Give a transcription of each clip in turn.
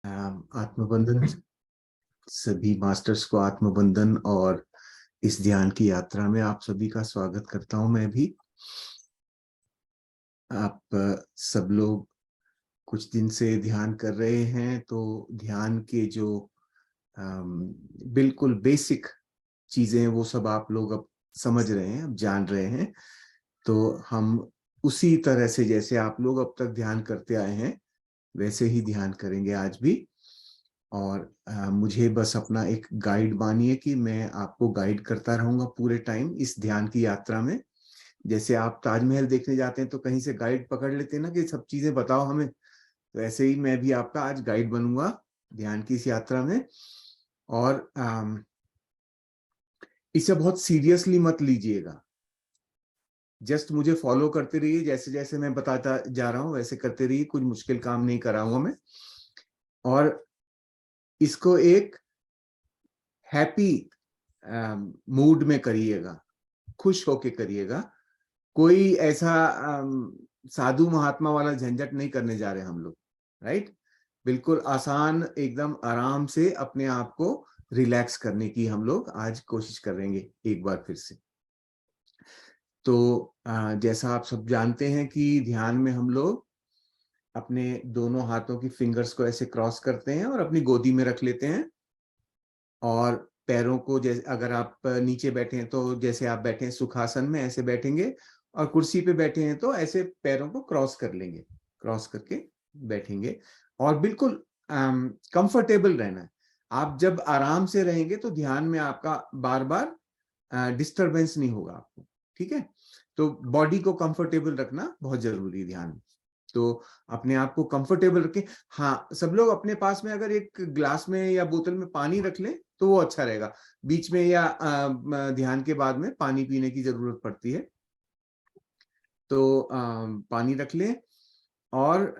आत्मबंधन, सभी मास्टर्स को आत्मबंधन और इस ध्यान की यात्रा में आप सभी का स्वागत करता हूं। मैं भी आप सब लोग कुछ दिन से ध्यान कर रहे हैं, तो ध्यान के जो बिल्कुल बेसिक चीजें हैं वो सब आप लोग अब समझ रहे हैं, अब जान रहे हैं। तो हम उसी तरह से जैसे आप लोग अब तक ध्यान करते आए हैं वैसे ही ध्यान करेंगे आज भी। और मुझे बस अपना एक गाइड मानिए कि मैं आपको गाइड करता रहूंगा पूरे टाइम इस ध्यान की यात्रा में। जैसे आप ताजमहल देखने जाते हैं तो कहीं से गाइड पकड़ लेते हैं ना कि सब चीजें बताओ हमें, तो ऐसे ही मैं भी आपका आज गाइड बनूंगा ध्यान की इस यात्रा में। और इसे बहुत सीरियसली मत लीजिएगा, जस्ट मुझे फॉलो करते रहिए, जैसे जैसे मैं बताता जा रहा हूँ वैसे करते रहिए, कुछ मुश्किल काम नहीं कराऊंगा मैं। और इसको एक हैप्पी मूड में करिएगा, खुश होके करिएगा। कोई ऐसा साधु महात्मा वाला झंझट नहीं करने जा रहे हम लोग, राइट। बिल्कुल आसान, एकदम आराम से अपने आप को रिलैक्स करने की हम लोग आज कोशिश करेंगे एक बार फिर से। तो जैसा आप सब जानते हैं कि ध्यान में हम लोग अपने दोनों हाथों की फिंगर्स को ऐसे क्रॉस करते हैं और अपनी गोदी में रख लेते हैं। और पैरों को, जैसे अगर आप नीचे बैठे हैं तो जैसे आप बैठे हैं सुखासन में ऐसे बैठेंगे, और कुर्सी पे बैठे हैं तो ऐसे पैरों को क्रॉस कर लेंगे, क्रॉस करके बैठेंगे। और बिल्कुल कंफर्टेबल रहना है। आप जब आराम से रहेंगे तो ध्यान में आपका बार बार डिस्टरबेंस नहीं होगा आपको, ठीक है। तो बॉडी को कंफर्टेबल रखना बहुत जरूरी है ध्यान में। तो अपने आप को कंफर्टेबल रखें। हाँ, सब लोग अपने पास में अगर एक ग्लास में या बोतल में पानी रख लें तो वो अच्छा रहेगा। बीच में या ध्यान के बाद में पानी पीने की जरूरत पड़ती है, तो पानी रख लें। और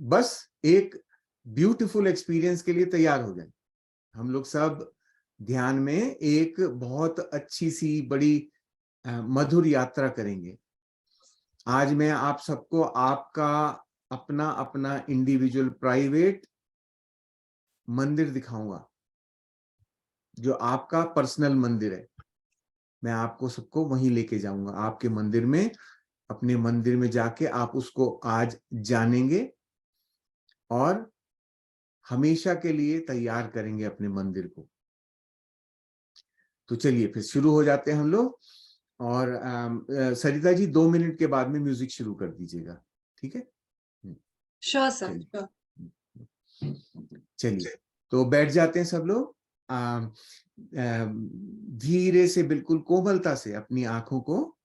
बस एक ब्यूटीफुल एक्सपीरियंस के लिए तैयार हो जाए। हम लोग सब ध्यान में एक बहुत अच्छी सी बड़ी मधुर यात्रा करेंगे। आज मैं आप सबको आपका अपना अपना इंडिविजुअल प्राइवेट मंदिर दिखाऊंगा, जो आपका पर्सनल मंदिर है। मैं आपको सबको वहीं लेके जाऊंगा, आपके मंदिर में। अपने मंदिर में जाके आप उसको आज जानेंगे और हमेशा के लिए तैयार करेंगे अपने मंदिर को। तो चलिए फिर शुरू हो जाते हैं हम लोग। और सरिता जी 2 मिनट के बाद में म्यूजिक शुरू कर दीजिएगा, ठीक है। श्योर सर, चलिए श्योर। चलिए, तो बैठ जाते हैं सब लोग। धीरे से, बिल्कुल कोमलता से अपनी आंखों को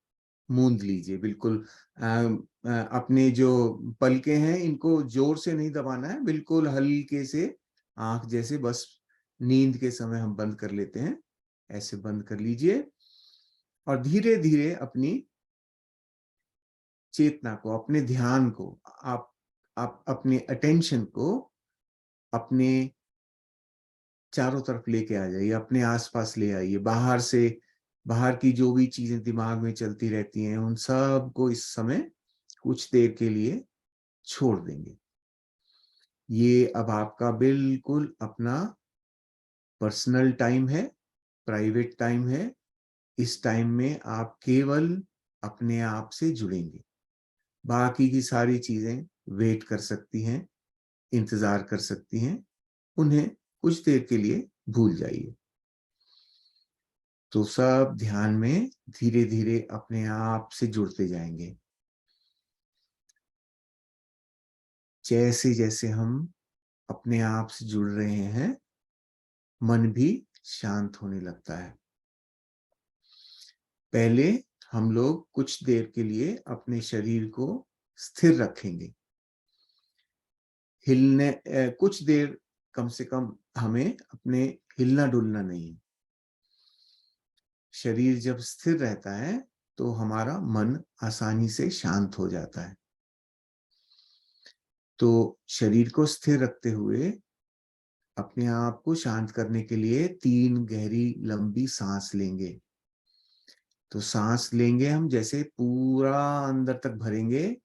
मूंद लीजिए। बिल्कुल अपने जो पलके हैं इनको जोर से नहीं दबाना है, बिल्कुल हल्के से आंख जैसे बस नींद के समय हम बंद कर लेते हैं, ऐसे बंद कर लीजिए। और धीरे धीरे अपनी चेतना को, अपने ध्यान को, आप अपने अटेंशन को अपने चारों तरफ लेके आ जाइए, अपने आसपास ले आइए। बाहर से, बाहर की जो भी चीजें दिमाग में चलती रहती हैं उन सब को इस समय कुछ देर के लिए छोड़ देंगे। ये अब आपका बिल्कुल अपना पर्सनल टाइम है, प्राइवेट टाइम है। इस टाइम में आप केवल अपने आप से जुड़ेंगे। बाकी की सारी चीजें वेट कर सकती हैं, इंतजार कर सकती हैं, उन्हें कुछ देर के लिए भूल जाइए। तो सब ध्यान में धीरे धीरे अपने आप से जुड़ते जाएंगे। जैसे जैसे हम अपने आप से जुड़ रहे हैं, मन भी शांत होने लगता है। पहले हम लोग कुछ देर के लिए अपने शरीर को स्थिर रखेंगे। हिलने कुछ देर, कम से कम हमें अपने हिलना डुलना नहीं। शरीर जब स्थिर रहता है तो हमारा मन आसानी से शांत हो जाता है। तो शरीर को स्थिर रखते हुए अपने आप को शांत करने के लिए 3 गहरी लंबी सांस लेंगे। तो सांस लेंगे हम, जैसे पूरा अंदर तक भरेंगे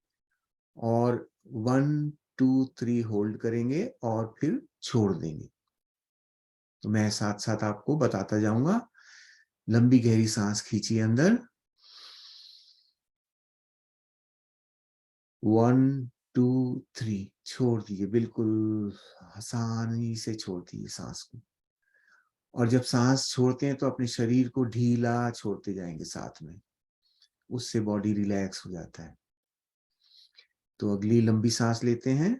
और 1 2 3 होल्ड करेंगे और फिर छोड़ देंगे। तो मैं साथ साथ आपको बताता जाऊंगा। लंबी गहरी सांस खींचिए अंदर, 1 2 3, छोड़ दीजिए, बिल्कुल आसानी से छोड़ दीजिए सांस को। और जब सांस छोड़ते हैं तो अपने शरीर को ढीला छोड़ते जाएंगे साथ में, उससे बॉडी रिलैक्स हो जाता है। तो अगली लंबी सांस लेते हैं,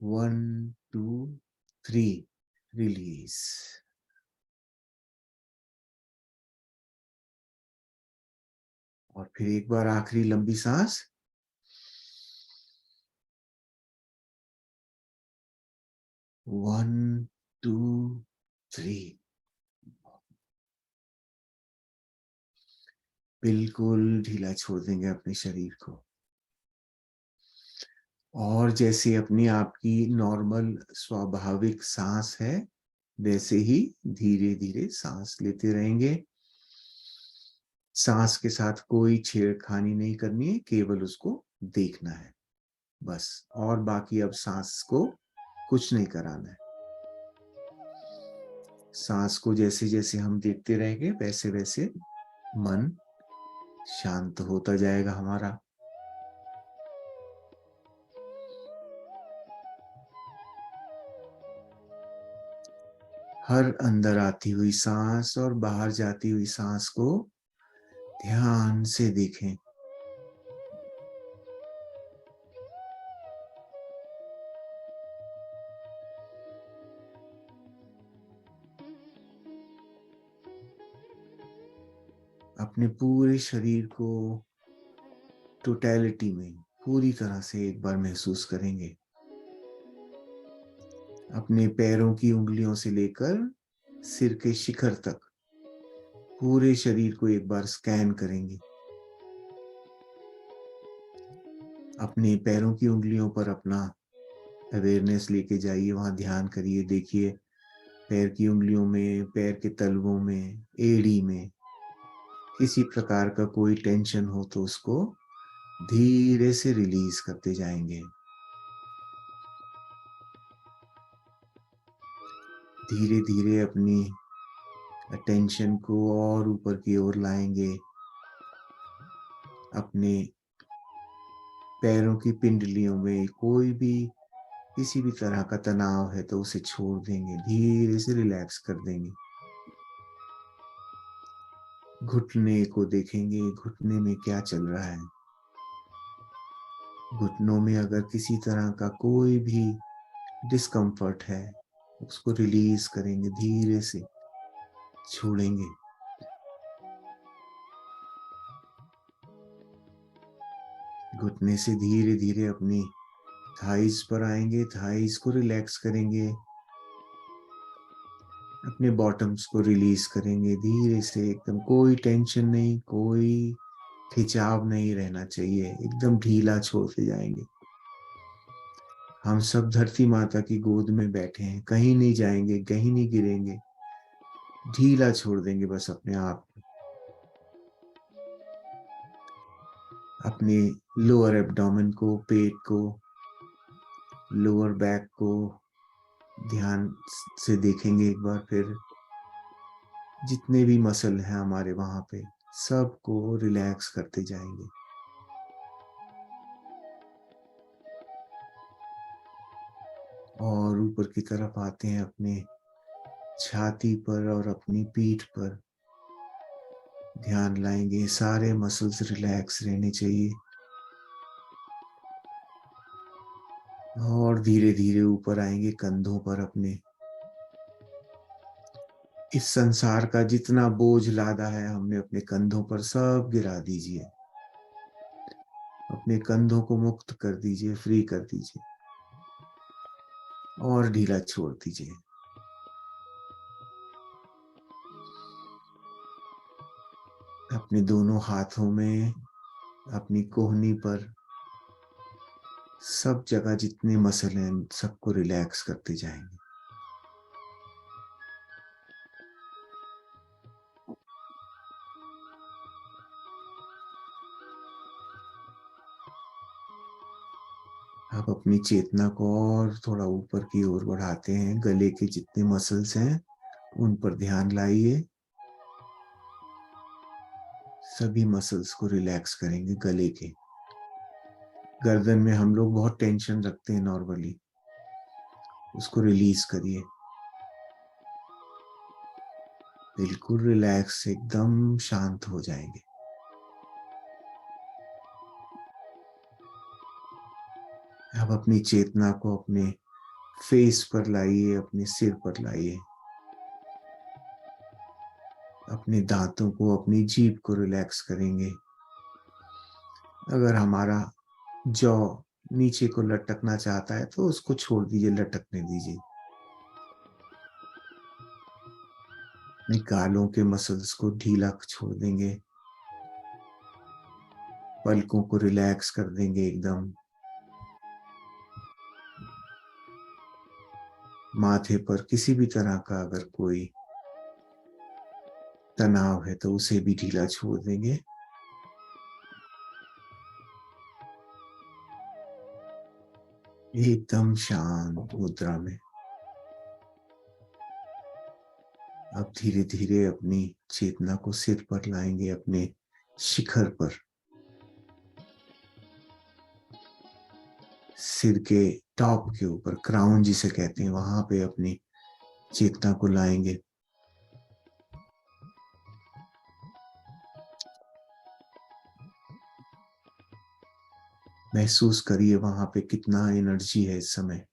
1 2 3, रिलीज। और फिर एक बार आखिरी लंबी सांस, 1 2 3, बिल्कुल ढीला छोड़ देंगे अपने शरीर को। और जैसे अपनी आपकी नॉर्मल स्वाभाविक सांस है, वैसे ही धीरे धीरे सांस लेते रहेंगे। सांस के साथ कोई छेड़खानी नहीं करनी है, केवल उसको देखना है बस। और बाकी अब सांस को कुछ नहीं कराना है। सांस को जैसे जैसे हम देखते रहेंगे, वैसे वैसे मन शांत होता जाएगा हमारा। हर अंदर आती हुई सांस और बाहर जाती हुई सांस को ध्यान से देखें। अपने पूरे शरीर को टोटलिटी में पूरी तरह से एक बार महसूस करेंगे। अपने पैरों की उंगलियों से लेकर सिर के शिखर तक पूरे शरीर को एक बार स्कैन करेंगे। अपने पैरों की उंगलियों पर अपना अवेयरनेस लेके जाइए, वहां ध्यान करिए, देखिए पैर की उंगलियों में, पैर के तलवों में, एड़ी में किसी प्रकार का कोई टेंशन हो तो उसको धीरे से रिलीज करते जाएंगे। धीरे धीरे अपनी अटेंशन को और ऊपर की ओर लाएंगे। अपने पैरों की पिंडलियों में कोई भी किसी भी तरह का तनाव है तो उसे छोड़ देंगे, धीरे से रिलैक्स कर देंगे। घुटने को देखेंगे, घुटने में क्या चल रहा है। घुटनों में अगर किसी तरह का कोई भी डिस्कम्फर्ट है, उसको रिलीज करेंगे, धीरे से छोड़ेंगे। घुटने से धीरे धीरे अपनी थाइज पर आएंगे, थाइज को रिलैक्स करेंगे। अपने बॉटम्स को रिलीज करेंगे धीरे से, एकदम कोई टेंशन नहीं, कोई खिंचाव नहीं रहना चाहिए, एकदम ढीला छोड़ते जाएंगे। हम सब धरती माता की गोद में बैठे हैं, कहीं नहीं जाएंगे, कहीं नहीं गिरेंगे, ढीला छोड़ देंगे बस अपने आप को। अपने लोअर एब्डोमेन को, पेट को, लोअर बैक को ध्यान से देखेंगे एक बार फिर। जितने भी मसल हैं हमारे वहां पे, सबको रिलैक्स करते जाएंगे। और ऊपर की तरफ आते हैं, अपने छाती पर और अपनी पीठ पर ध्यान लाएंगे। सारे मसल्स रिलैक्स रहने चाहिए। और धीरे धीरे ऊपर आएंगे कंधों पर अपने। इस संसार का जितना बोझ लादा है हमने अपने कंधों पर, सब गिरा दीजिए। अपने कंधों को मुक्त कर दीजिए, फ्री कर दीजिए और ढीला छोड़ दीजिए। अपने दोनों हाथों में, अपनी कोहनी पर, सब जगह जितने मसल हैं सबको रिलैक्स करते जाएंगे। आप अपनी चेतना को और थोड़ा ऊपर की ओर बढ़ाते हैं। गले के जितने मसल्स हैं उन पर ध्यान लाइए। सभी मसल्स को रिलैक्स करेंगे। गले के, गर्दन में हम लोग बहुत टेंशन रखते हैं नॉर्मली, उसको रिलीज करिए। बिल्कुल रिलैक्स, एकदम शांत हो जाएंगे। अब अपनी चेतना को अपने फेस पर लाइए, अपने सिर पर लाइए। अपने दांतों को, अपनी जीभ को रिलैक्स करेंगे। अगर हमारा जॉ नीचे को लटकना चाहता है तो उसको छोड़ दीजिए, लटकने दीजिए। अपने गालों के मसल्स को ढीला छोड़ देंगे। पलकों को रिलैक्स कर देंगे एकदम। माथे पर किसी भी तरह का अगर कोई तनाव है तो उसे भी ढीला छोड़ देंगे। एकदम शांत मुद्रा में अब धीरे धीरे अपनी चेतना को सिर पर लाएंगे, अपने शिखर पर। सिर के टॉप के ऊपर, क्राउन जिसे कहते हैं, वहां पे अपनी चेतना को लाएंगे। महसूस करिए वहां पे कितना एनर्जी है इस समय।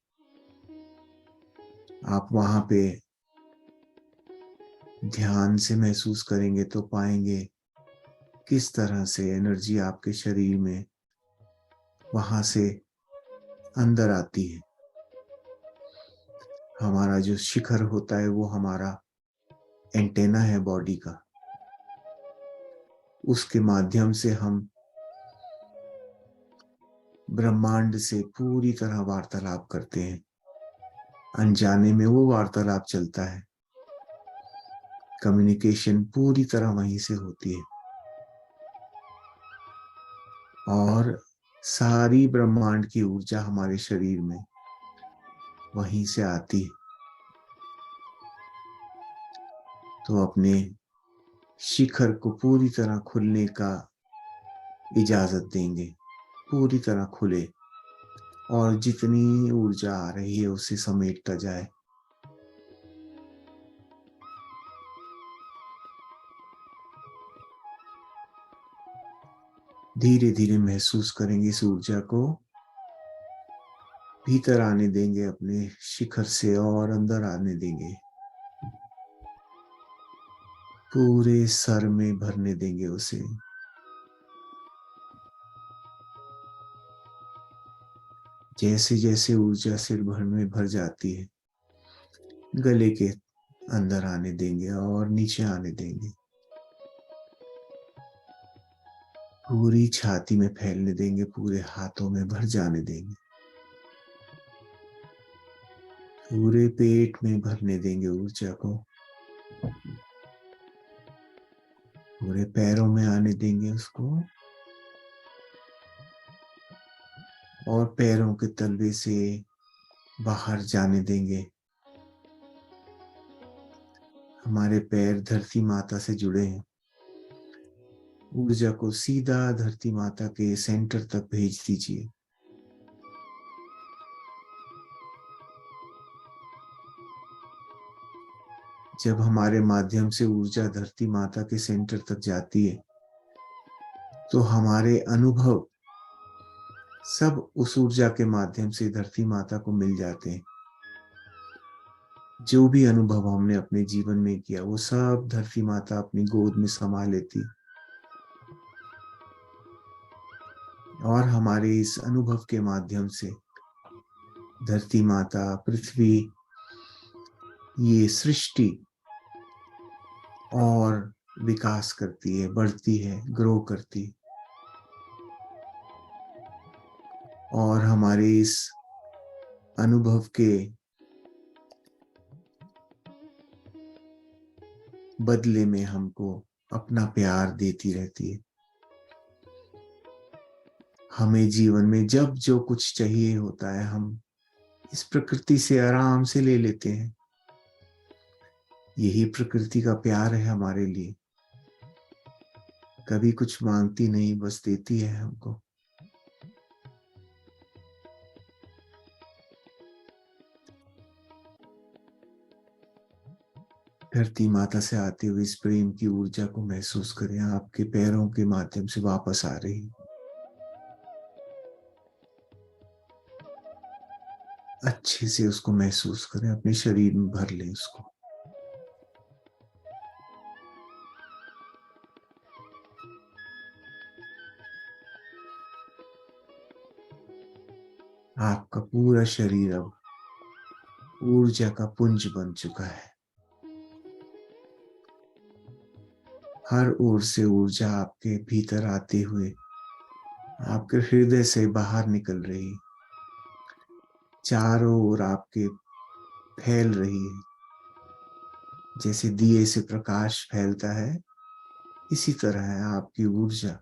आप वहां पे ध्यान से महसूस करेंगे तो पाएंगे किस तरह से एनर्जी आपके शरीर में वहां से अंदर आती है। हमारा जो शिखर होता है वो हमारा एंटेना है बॉडी का। उसके माध्यम से हम ब्रह्मांड से पूरी तरह वार्तालाप करते हैं। अनजाने में वो वार्तालाप चलता है। कम्युनिकेशन पूरी तरह वहीं से होती है और सारी ब्रह्मांड की ऊर्जा हमारे शरीर में वहीं से आती है। तो अपने शिखर को पूरी तरह खुलने का इजाजत देंगे। पूरी तरह खुले और जितनी ऊर्जा आ रही है उसे समेटता जाए। धीरे धीरे महसूस करेंगे इस ऊर्जा को। भीतर आने देंगे, अपने शिखर से और अंदर आने देंगे। पूरे सर में भरने देंगे उसे। जैसे जैसे ऊर्जा सिर भर में भर जाती है, गले के अंदर आने देंगे और नीचे आने देंगे। पूरी छाती में फैलने देंगे, पूरे हाथों में भर जाने देंगे। पूरे पेट में भरने देंगे ऊर्जा को। पूरे पैरों में आने देंगे उसको और पैरों के तलवे से बाहर जाने देंगे। हमारे पैर धरती माता से जुड़े हैं। ऊर्जा को सीधा धरती माता के सेंटर तक भेज दीजिए। जब हमारे माध्यम से ऊर्जा धरती माता के सेंटर तक जाती है तो हमारे अनुभव सब उस ऊर्जा के माध्यम से धरती माता को मिल जाते हैं। जो भी अनुभव हमने अपने जीवन में किया वो सब धरती माता अपनी गोद में समा लेती और हमारे इस अनुभव के माध्यम से धरती माता, पृथ्वी, ये सृष्टि और विकास करती है, बढ़ती है, ग्रो करती। और हमारे इस अनुभव के बदले में हमको अपना प्यार देती रहती है। हमें जीवन में जब जो कुछ चाहिए होता है हम इस प्रकृति से आराम से ले लेते हैं। यही प्रकृति का प्यार है हमारे लिए। कभी कुछ मांगती नहीं, बस देती है हमको। धरती माता से आते हुए इस प्रेम की ऊर्जा को महसूस करें, आपके पैरों के माध्यम से वापस आ रही। अच्छे से उसको महसूस करें, अपने शरीर में भर लें उसको। आपका पूरा शरीर अब ऊर्जा का पुंज बन चुका है। हर ओर से ऊर्जा आपके भीतर आते हुए आपके हृदय से बाहर निकल रही, चारों ओर आपके फैल रही है। जैसे दिए से प्रकाश फैलता है, इसी तरह है आपकी ऊर्जा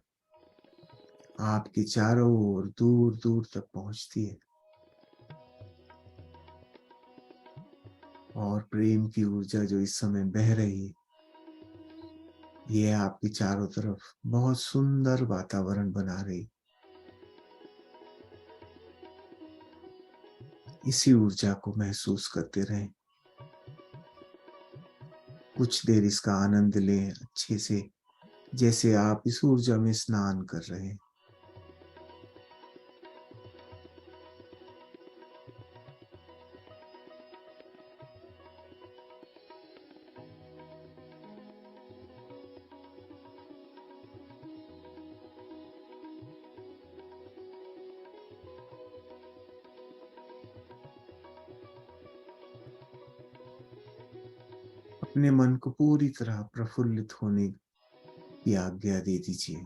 आपके चारों ओर दूर दूर तक पहुंचती है। और प्रेम की ऊर्जा जो इस समय बह रही है, ये आपकी चारों तरफ बहुत सुंदर वातावरण बना रही। इसी ऊर्जा को महसूस करते रहें। कुछ देर इसका आनंद लें अच्छे से, जैसे आप इस ऊर्जा में स्नान कर रहे हैं। अपने मन को पूरी तरह प्रफुल्लित होने की आज्ञा दे दीजिए।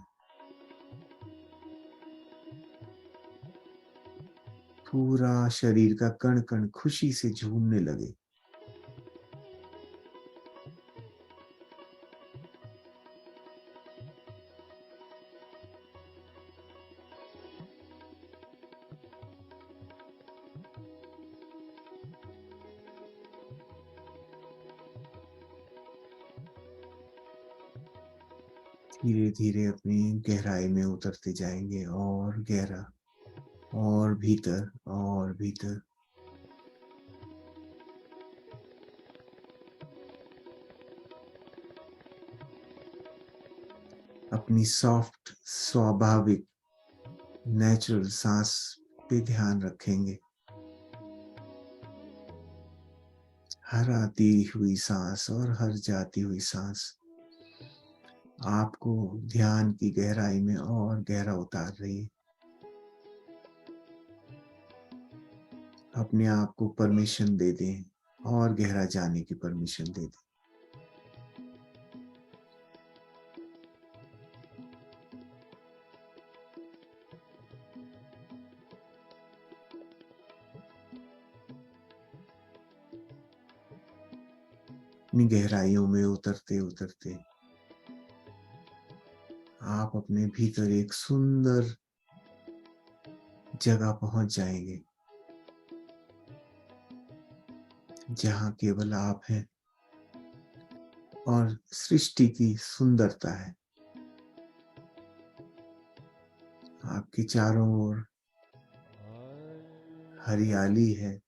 पूरा शरीर का कण कण खुशी से झूमने लगे। धीरे धीरे अपनी गहराई में उतरते जाएंगे, और गहरा, और भीतर, और भीतर। अपनी सॉफ्ट, स्वाभाविक, नेचुरल सांस पे ध्यान रखेंगे। हर आती हुई सांस और हर जाती हुई सांस आपको ध्यान की गहराई में और गहरा उतार रही है। अपने आप को परमिशन दे दें, और गहरा जाने की परमिशन दे दें। अपनी गहराइयों में उतरते उतरते आप अपने भीतर एक सुंदर जगह पहुंच जाएंगे, जहां केवल आप हैं और सृष्टि की सुंदरता है। आपके चारों ओर हरियाली है,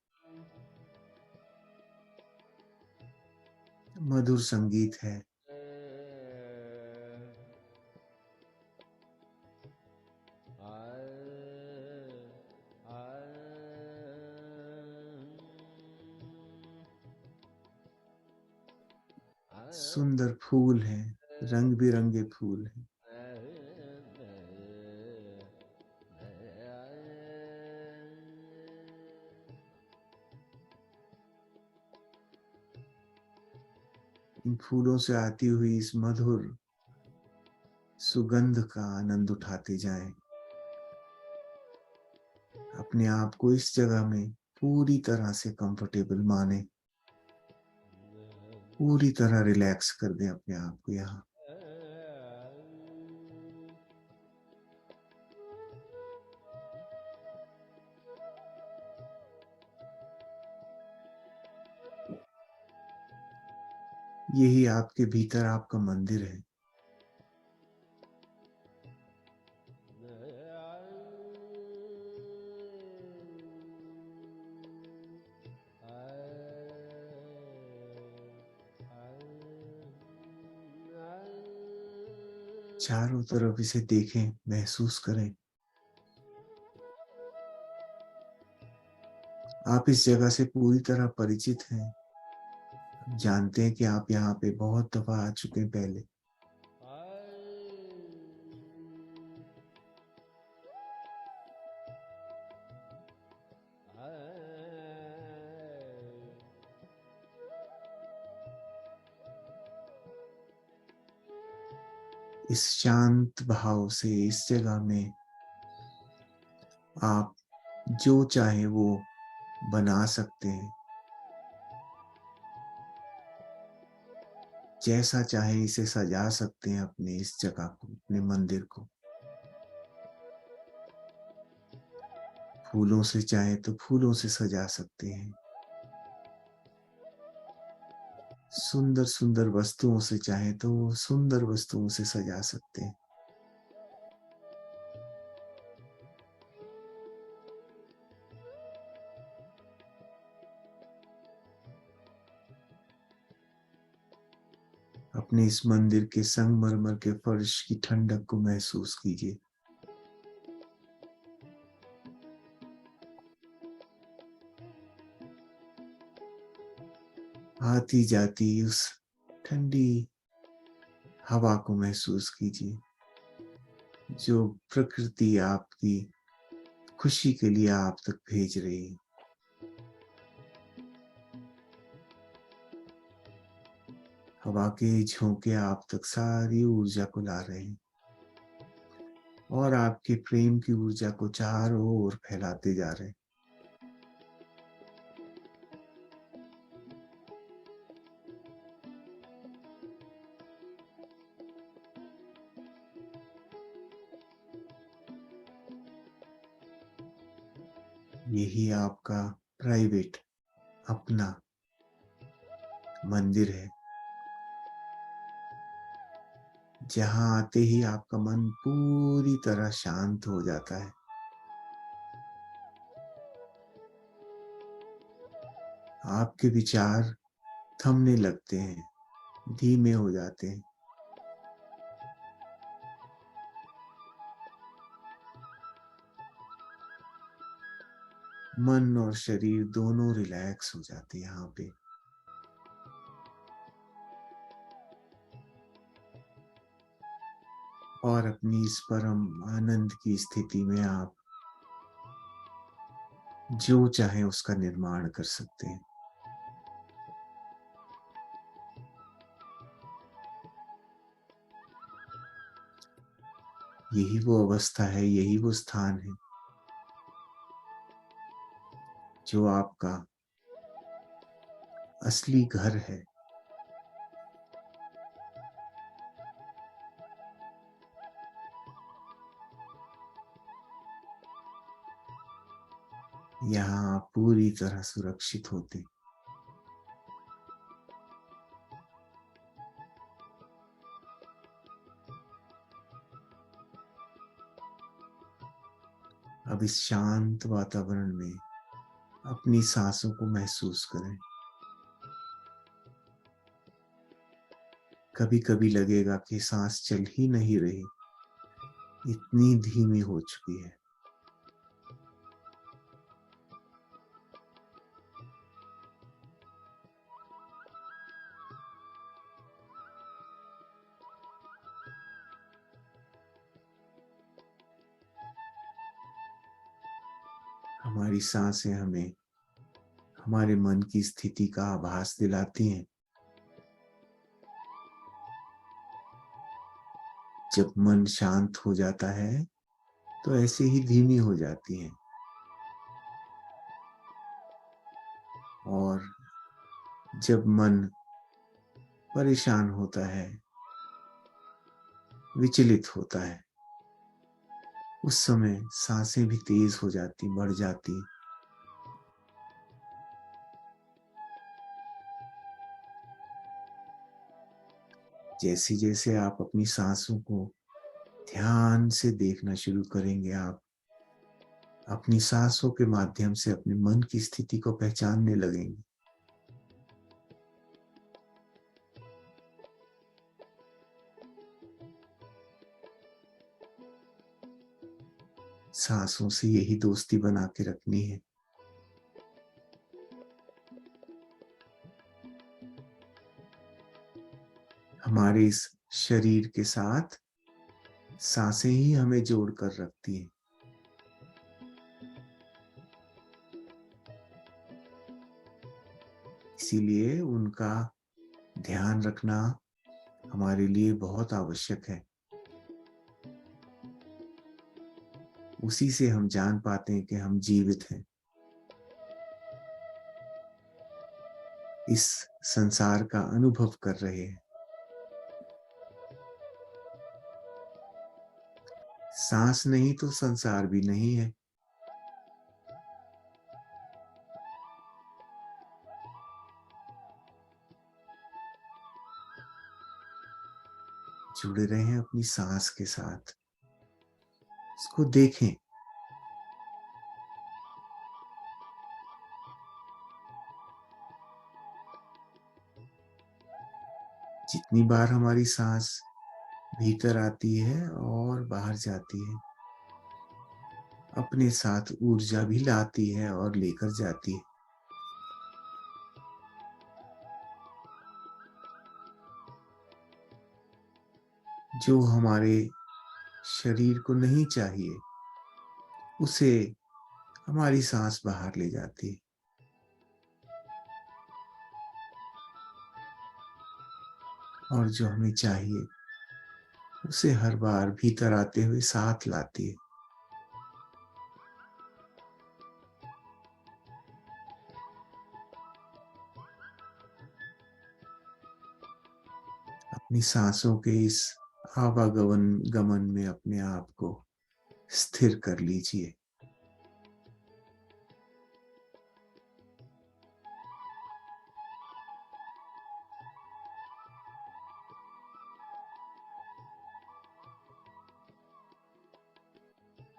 मधुर संगीत है। सुंदर फूल हैं, रंग बिरंगे फूल हैं। इन फूलों से आती हुई इस मधुर सुगंध का आनंद उठाते जाएं। अपने आप को इस जगह में पूरी तरह से कंफर्टेबल माने। पूरी तरह रिलैक्स कर दें अपने आप को यहाँ। यही आपके भीतर आपका मंदिर है। चारों तरफ इसे देखें, महसूस करें। आप इस जगह से पूरी तरह परिचित हैं। जानते हैं कि आप यहाँ पे बहुत दफा आ चुके हैं पहले। इस शांत भाव से इस जगह में आप जो चाहे वो बना सकते हैं। जैसा चाहे इसे सजा सकते हैं, अपने इस जगह को, अपने मंदिर को। फूलों से चाहे तो फूलों से सजा सकते हैं। सुंदर सुंदर वस्तुओं से चाहे तो सुंदर वस्तुओं से सजा सकते हैं। अपने इस मंदिर के संगमरमर के फर्श की ठंडक को महसूस कीजिए। आती जाती उस ठंडी हवा को महसूस कीजिए, जो प्रकृति आपकी खुशी के लिए आप तक भेज रही है। हवा के झोंके आप तक सारी ऊर्जा को ला रहे हैं और आपके प्रेम की ऊर्जा को चारों ओर फैलाते जा रहे हैं। यही आपका प्राइवेट अपना मंदिर है, जहां आते ही आपका मन पूरी तरह शांत हो जाता है। आपके विचार थमने लगते हैं, धीमे हो जाते हैं। मन और शरीर दोनों रिलैक्स हो जाते हैं यहाँ पे। और अपनी इस परम आनंद की स्थिति में आप जो चाहे उसका निर्माण कर सकते हैं। यही वो अवस्था है, यही वो स्थान है जो आपका असली घर है। यहाँ आप पूरी तरह सुरक्षित होते। अब इस शांत वातावरण में अपनी सांसों को महसूस करें। कभी कभी लगेगा कि सांस चल ही नहीं रही, इतनी धीमी हो चुकी है। हमारी सांसें हमें हमारे मन की स्थिति का आभास दिलाती हैं। जब मन शांत हो जाता है तो ऐसे ही धीमी हो जाती हैं, और जब मन परेशान होता है, विचलित होता है, उस समय सांसें भी तेज हो जाती, बढ़ जाती। जैसे जैसे आप अपनी सांसों को ध्यान से देखना शुरू करेंगे, आप अपनी सांसों के माध्यम से अपने मन की स्थिति को पहचानने लगेंगे। सांसों से यही दोस्ती बना के रखनी है। हमारे इस शरीर के साथ सांसें ही हमें जोड़ कर रखती हैं। इसीलिए उनका ध्यान रखना हमारे लिए बहुत आवश्यक है। उसी से हम जान पाते हैं कि हम जीवित हैं, इस संसार का अनुभव कर रहे हैं। सांस नहीं तो संसार भी नहीं है। जुड़े रहें अपनी सांस के साथ, इसको देखें। जितनी बार हमारी सांस भीतर आती है और बाहर जाती है, अपने साथ ऊर्जा भी लाती है और लेकर जाती है। जो हमारे शरीर को नहीं चाहिए, उसे हमारी सांस बाहर ले जाती है। और जो हमें चाहिए, उसे हर बार भीतर आते हुए साथ लाती है। अपनी सांसों के इस आवागमन गमन में अपने आप को स्थिर कर लीजिए।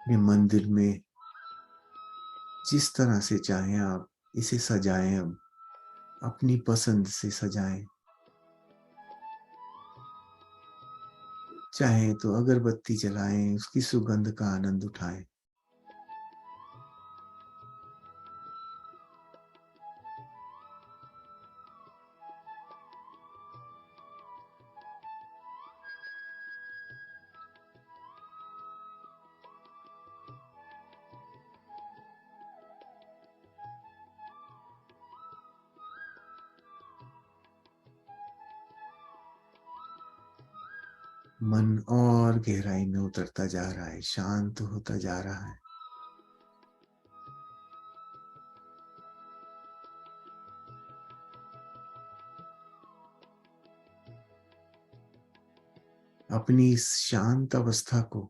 अपने मंदिर में जिस तरह से चाहें आप इसे सजाएं, अब अपनी पसंद से सजाएं। चाहें तो अगरबत्ती जलाएं, उसकी सुगंध का आनंद उठाएं। मन और गहराई में उतरता जा रहा है, शांत होता जा रहा है। अपनी इस शांत अवस्था को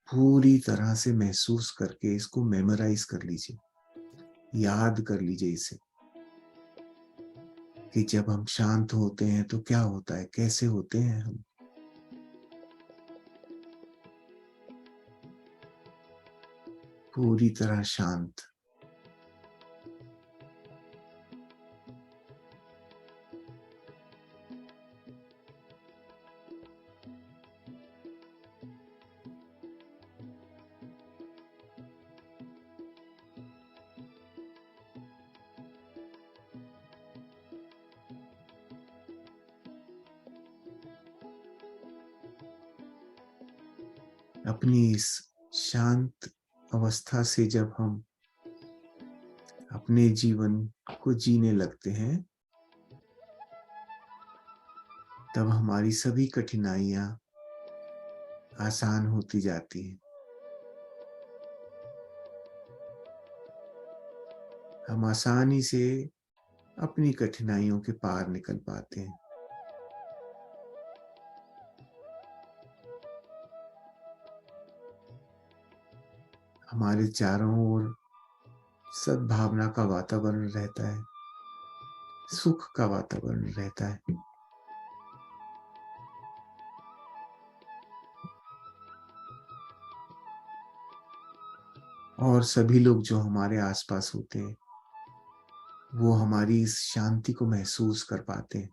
पूरी तरह से महसूस करके इसको मेमोराइज कर लीजिए, याद कर लीजिए इसे, कि जब हम शांत होते हैं तो क्या होता है, कैसे होते हैं हम। पूरी तरह शांत। अपनी इस शांत अवस्था से जब हम अपने जीवन को जीने लगते हैं, तब हमारी सभी कठिनाइयां आसान होती जाती हैं। हम आसानी से अपनी कठिनाइयों के पार निकल पाते हैं। हमारे चारों ओर सद्भावना का वातावरण रहता है, सुख का वातावरण रहता है। और सभी लोग जो हमारे आसपास होते हैं वो हमारी इस शांति को महसूस कर पाते हैं।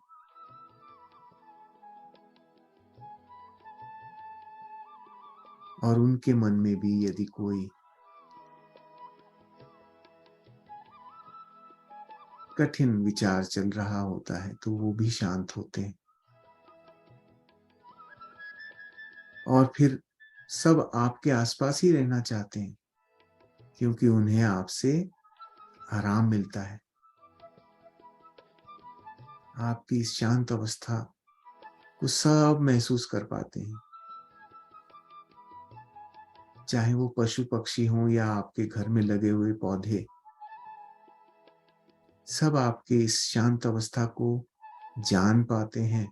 और उनके मन में भी यदि कोई कठिन विचार चल रहा होता है तो वो भी शांत होते हैं। और फिर सब आपके आसपास ही रहना चाहते हैं क्योंकि उन्हें आपसे आराम मिलता है। आपकी इस शांत अवस्था को सब महसूस कर पाते हैं, चाहे वो पशु पक्षी हों या आपके घर में लगे हुए पौधे। सब आपके इस शांत अवस्था को जान पाते हैं।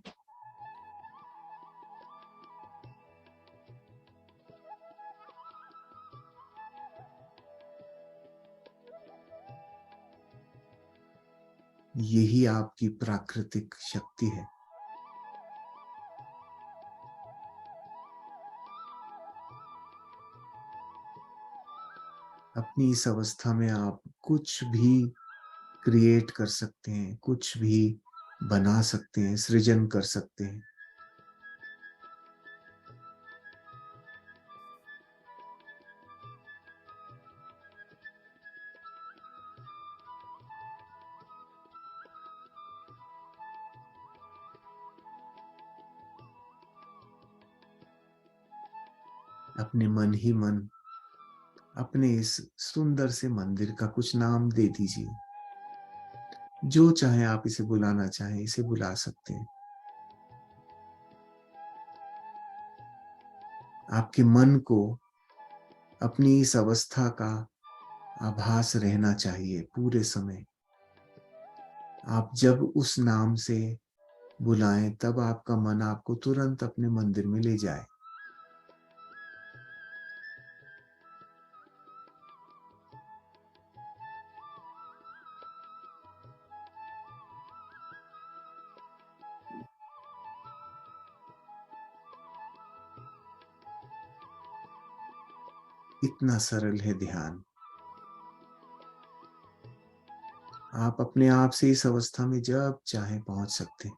यही आपकी प्राकृतिक शक्ति है। अपनी इस अवस्था में आप कुछ भी क्रिएट कर सकते हैं, कुछ भी बना सकते हैं, सृजन कर सकते हैं। अपने मन ही मन अपने इस सुंदर से मंदिर का कुछ नाम दे दीजिए। जो चाहे आप इसे बुलाना चाहें, इसे बुला सकते हैं। आपके मन को अपनी इस अवस्था का आभास रहना चाहिए पूरे समय। आप जब उस नाम से बुलाएं तब आपका मन आपको तुरंत अपने मंदिर में ले जाए। इतना सरल है ध्यान। आप अपने आप से इस अवस्था में जब चाहे पहुंच सकते हैं।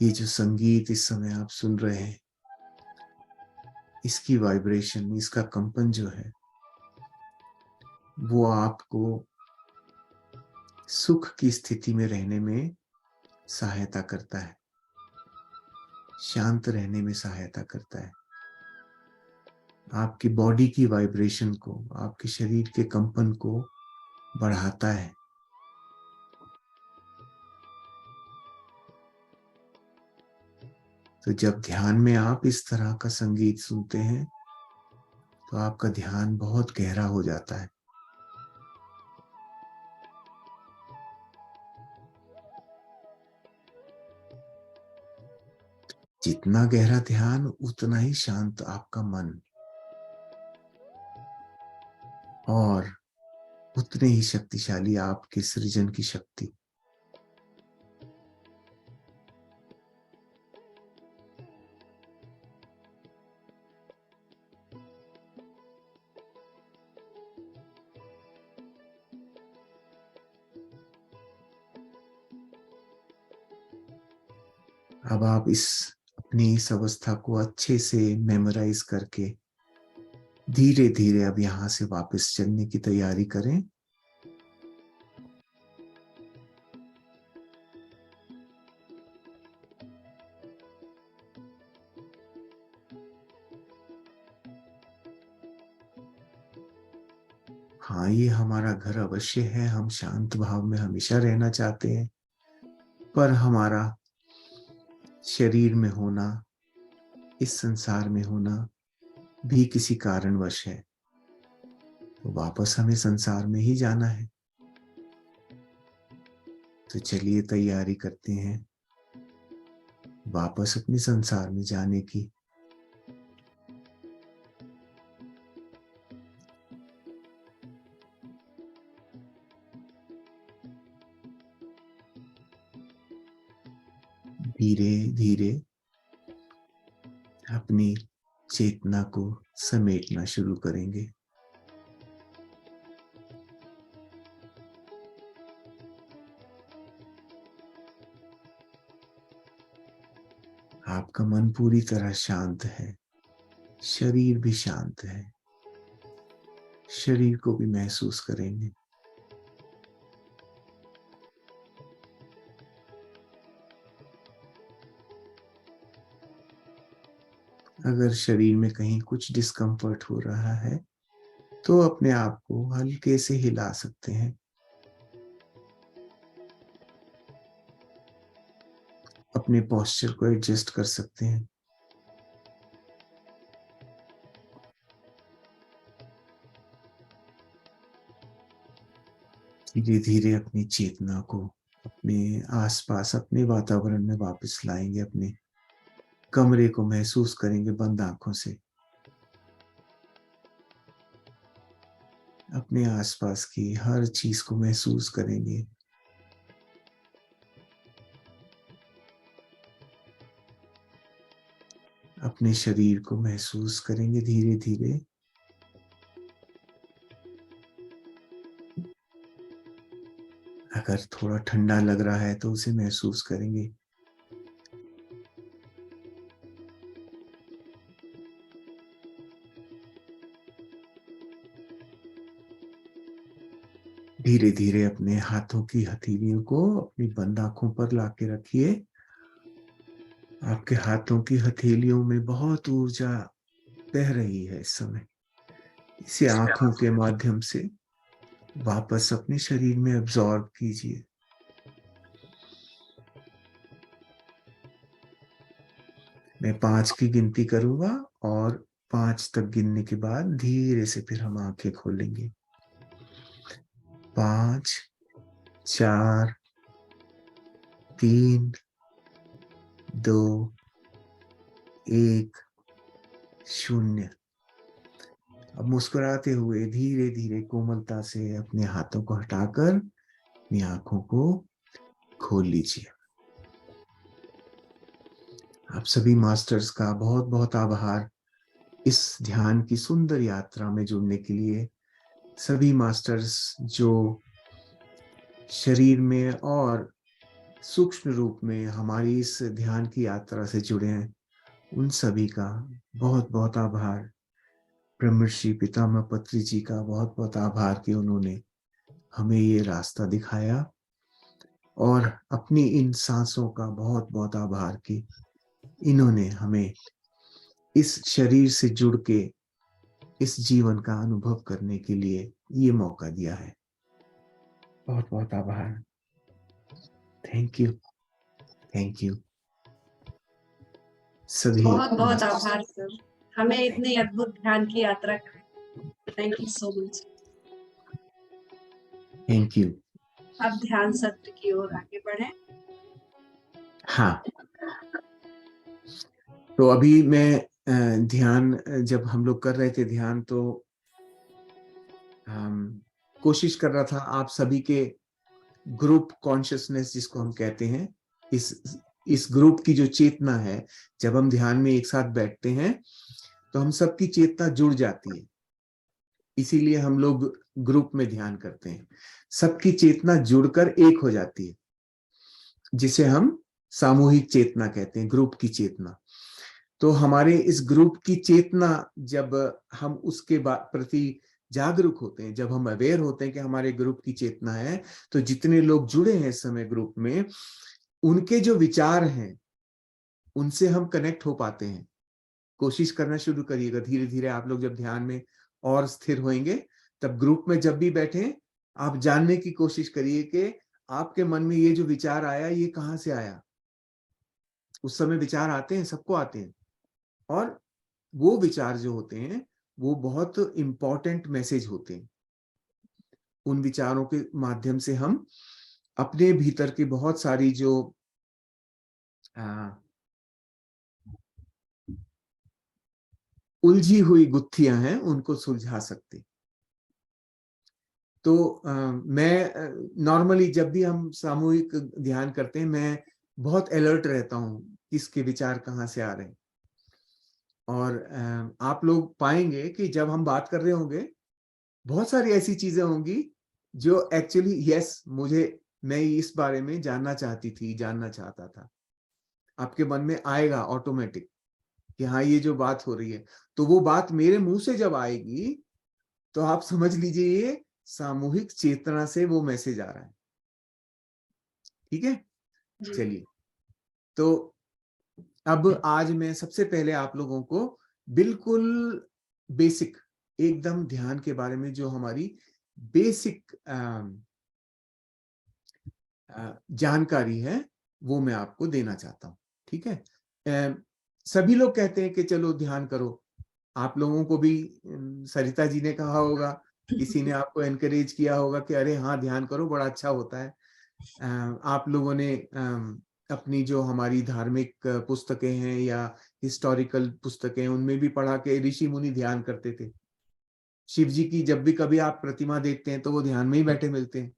ये जो संगीत इस समय आप सुन रहे हैं, इसकी वाइब्रेशन, इसका कंपन जो है वो आपको सुख की स्थिति में रहने में सहायता करता है, शांत रहने में सहायता करता है। आपकी बॉडी की वाइब्रेशन को, आपके शरीर के कंपन को बढ़ाता है। तो जब ध्यान में आप इस तरह का संगीत सुनते हैं तो आपका ध्यान बहुत गहरा हो जाता है। जितना गहरा ध्यान उतना ही शांत आपका मन, और उतने ही शक्तिशाली आपके सृजन की शक्ति। अब आप अपनी इस अवस्था को अच्छे से मेमोराइज करके धीरे धीरे अब यहां से वापस चलने की तैयारी करें। हाँ, ये हमारा घर अवश्य है। हम शांत भाव में हमेशा रहना चाहते हैं, पर हमारा शरीर में होना, इस संसार में होना भी किसी कारणवश है। तो वापस हमें संसार में ही जाना है। तो चलिए तैयारी करते हैं वापस अपने संसार में जाने की। धीरे धीरे अपनी चेतना को समेटना शुरू करेंगे। आपका मन पूरी तरह शांत है, शरीर भी शांत है। शरीर को भी महसूस करेंगे। अगर शरीर में कहीं कुछ डिस्कम्फर्ट हो रहा है तो अपने आप को हल्के से हिला सकते हैं। अपने पोस्चर को एडजस्ट कर सकते हैं। धीरे धीरे अपनी चेतना को अपने आसपास, अपने वातावरण में वापस लाएंगे। अपने कमरे को महसूस करेंगे बंद आंखों से। अपने आसपास की हर चीज को महसूस करेंगे। अपने शरीर को महसूस करेंगे धीरे धीरे। अगर थोड़ा ठंडा लग रहा है तो उसे महसूस करेंगे। धीरे धीरे अपने हाथों की हथेलियों को अपनी बंद आंखों पर लाके रखिए। आपके हाथों की हथेलियों में बहुत ऊर्जा बह रही है इस समय। इसे आंखों के माध्यम से वापस अपने शरीर में एब्जॉर्ब कीजिए। मैं 5 की गिनती करूंगा और 5 तक गिनने के बाद धीरे से फिर हम आंखें खोलेंगे। 5, 4, 3, 2, 1, 0। अब मुस्कुराते हुए धीरे धीरे कोमलता से अपने हाथों को हटाकर अपनी आंखों को खोल लीजिए। आप सभी मास्टर्स का बहुत बहुत आभार इस ध्यान की सुंदर यात्रा में जुड़ने के लिए। सभी मास्टर्स जो शरीर में और सूक्ष्म रूप में हमारी इस ध्यान की यात्रा से जुड़े हैं, उन सभी का बहुत बहुत आभार। ब्रह्मर्षि पितामह पत्री जी का बहुत बहुत आभार कि उन्होंने हमें ये रास्ता दिखाया, और अपनी इन सांसों का बहुत बहुत आभार कि इन्होंने हमें इस शरीर से जुड़ के इस जीवन का अनुभव करने के लिए ये मौका दिया है। बहुत बहुत आभार। थैंक यू, थैंक यू सभी। बहुत बहुत आभार सर, हमें इतनी अद्भुत ध्यान की यात्रा। Thank you so much. Thank you. अब ध्यान सत्र की ओर आगे बढ़े। हाँ, तो अभी मैं ध्यान, जब हम लोग कर रहे थे ध्यान, तो कोशिश कर रहा था आप सभी के ग्रुप कॉन्शियसनेस जिसको हम कहते हैं, इस ग्रुप की जो चेतना है, जब हम ध्यान में एक साथ बैठते हैं तो हम सबकी चेतना जुड़ जाती है। इसीलिए हम लोग ग्रुप में ध्यान करते हैं। सबकी चेतना जुड़कर एक हो जाती है, जिसे हम सामूहिक चेतना कहते हैं, ग्रुप की चेतना। तो हमारे इस ग्रुप की चेतना, जब हम उसके प्रति जागरूक होते हैं, जब हम अवेयर होते हैं कि हमारे ग्रुप की चेतना है, तो जितने लोग जुड़े हैं इस समय ग्रुप में, उनके जो विचार हैं उनसे हम कनेक्ट हो पाते हैं। कोशिश करना शुरू करिएगा। धीरे धीरे आप लोग जब ध्यान में और स्थिर होंगे, तब ग्रुप में जब भी बैठे, आप जानने की कोशिश करिए कि आपके मन में ये जो विचार आया, ये कहाँ से आया। उस समय विचार आते हैं, सबको आते हैं, और वो विचार जो होते हैं वो बहुत इंपॉर्टेंट मैसेज होते हैं। उन विचारों के माध्यम से हम अपने भीतर की बहुत सारी जो उलझी हुई गुत्थियां हैं उनको सुलझा सकते। तो मैं नॉर्मली जब भी हम सामूहिक ध्यान करते हैं, मैं बहुत अलर्ट रहता हूँ किसके विचार कहाँ से आ रहे हैं। और आप लोग पाएंगे कि जब हम बात कर रहे होंगे, बहुत सारी ऐसी चीजें होंगी जो एक्चुअली यस मैं इस बारे में जानना चाहता था, आपके मन में आएगा ऑटोमेटिक कि हाँ ये जो बात हो रही है, तो वो बात मेरे मुंह से जब आएगी तो आप समझ लीजिए ये सामूहिक चेतना से वो मैसेज आ रहा है। ठीक है, चलिए। तो अब आज मैं सबसे पहले आप लोगों को बिल्कुल बेसिक, एकदम ध्यान के बारे में जो हमारी बेसिक जानकारी है वो मैं आपको देना चाहता हूँ। ठीक है, सभी लोग कहते हैं कि चलो ध्यान करो। आप लोगों को भी सरिता जी ने कहा होगा, किसी ने आपको एनकरेज किया होगा कि अरे हाँ ध्यान करो, बड़ा अच्छा होता है। आप लोगों ने अपनी जो हमारी धार्मिक पुस्तकें हैं या हिस्टोरिकल पुस्तकें, उनमें भी पढ़ा के ऋषि मुनि ध्यान करते थे। शिव जी की जब भी कभी आप प्रतिमा देखते हैं तो वो ध्यान में ही बैठे मिलते हैं।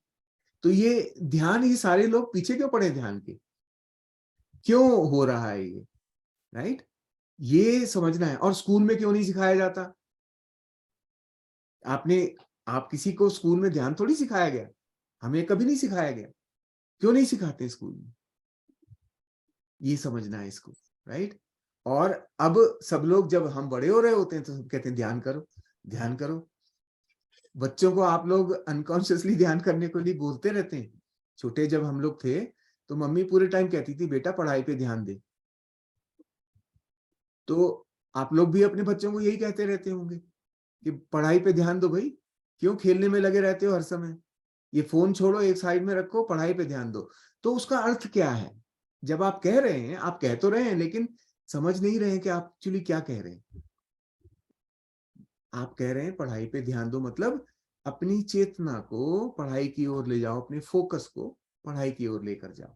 तो ये ध्यान, ये सारे लोग पीछे क्यों पड़े ध्यान के, क्यों हो रहा है ये, राइट? ये समझना है। और स्कूल में क्यों नहीं सिखाया जाता? आप किसी को स्कूल में ध्यान थोड़ी सिखाया गया, हमें कभी नहीं सिखाया गया। क्यों नहीं सिखाते स्कूल में? ये समझना है इसको, राइट? और अब सब लोग, जब हम बड़े हो रहे होते हैं तो सब कहते हैं ध्यान करो, ध्यान करो। बच्चों को आप लोग अनकॉन्शियसली ध्यान करने के लिए बोलते रहते हैं। छोटे जब हम लोग थे तो मम्मी पूरे टाइम कहती थी बेटा पढ़ाई पे ध्यान दे। तो आप लोग भी अपने बच्चों को यही कहते रहते होंगे कि पढ़ाई पे ध्यान दो भाई, क्यों खेलने में लगे रहते हो हर समय, ये फोन छोड़ो, एक साइड में रखो, पढ़ाई पे ध्यान दो। तो उसका अर्थ क्या है? जब आप कह रहे हैं, आप कह तो रहे हैं लेकिन समझ नहीं रहे हैं कि आप एक्चुअली क्या कह रहे हैं। आप कह रहे हैं पढ़ाई पे ध्यान दो, मतलब अपनी चेतना को पढ़ाई की ओर ले जाओ, अपने फोकस को पढ़ाई की ओर लेकर जाओ।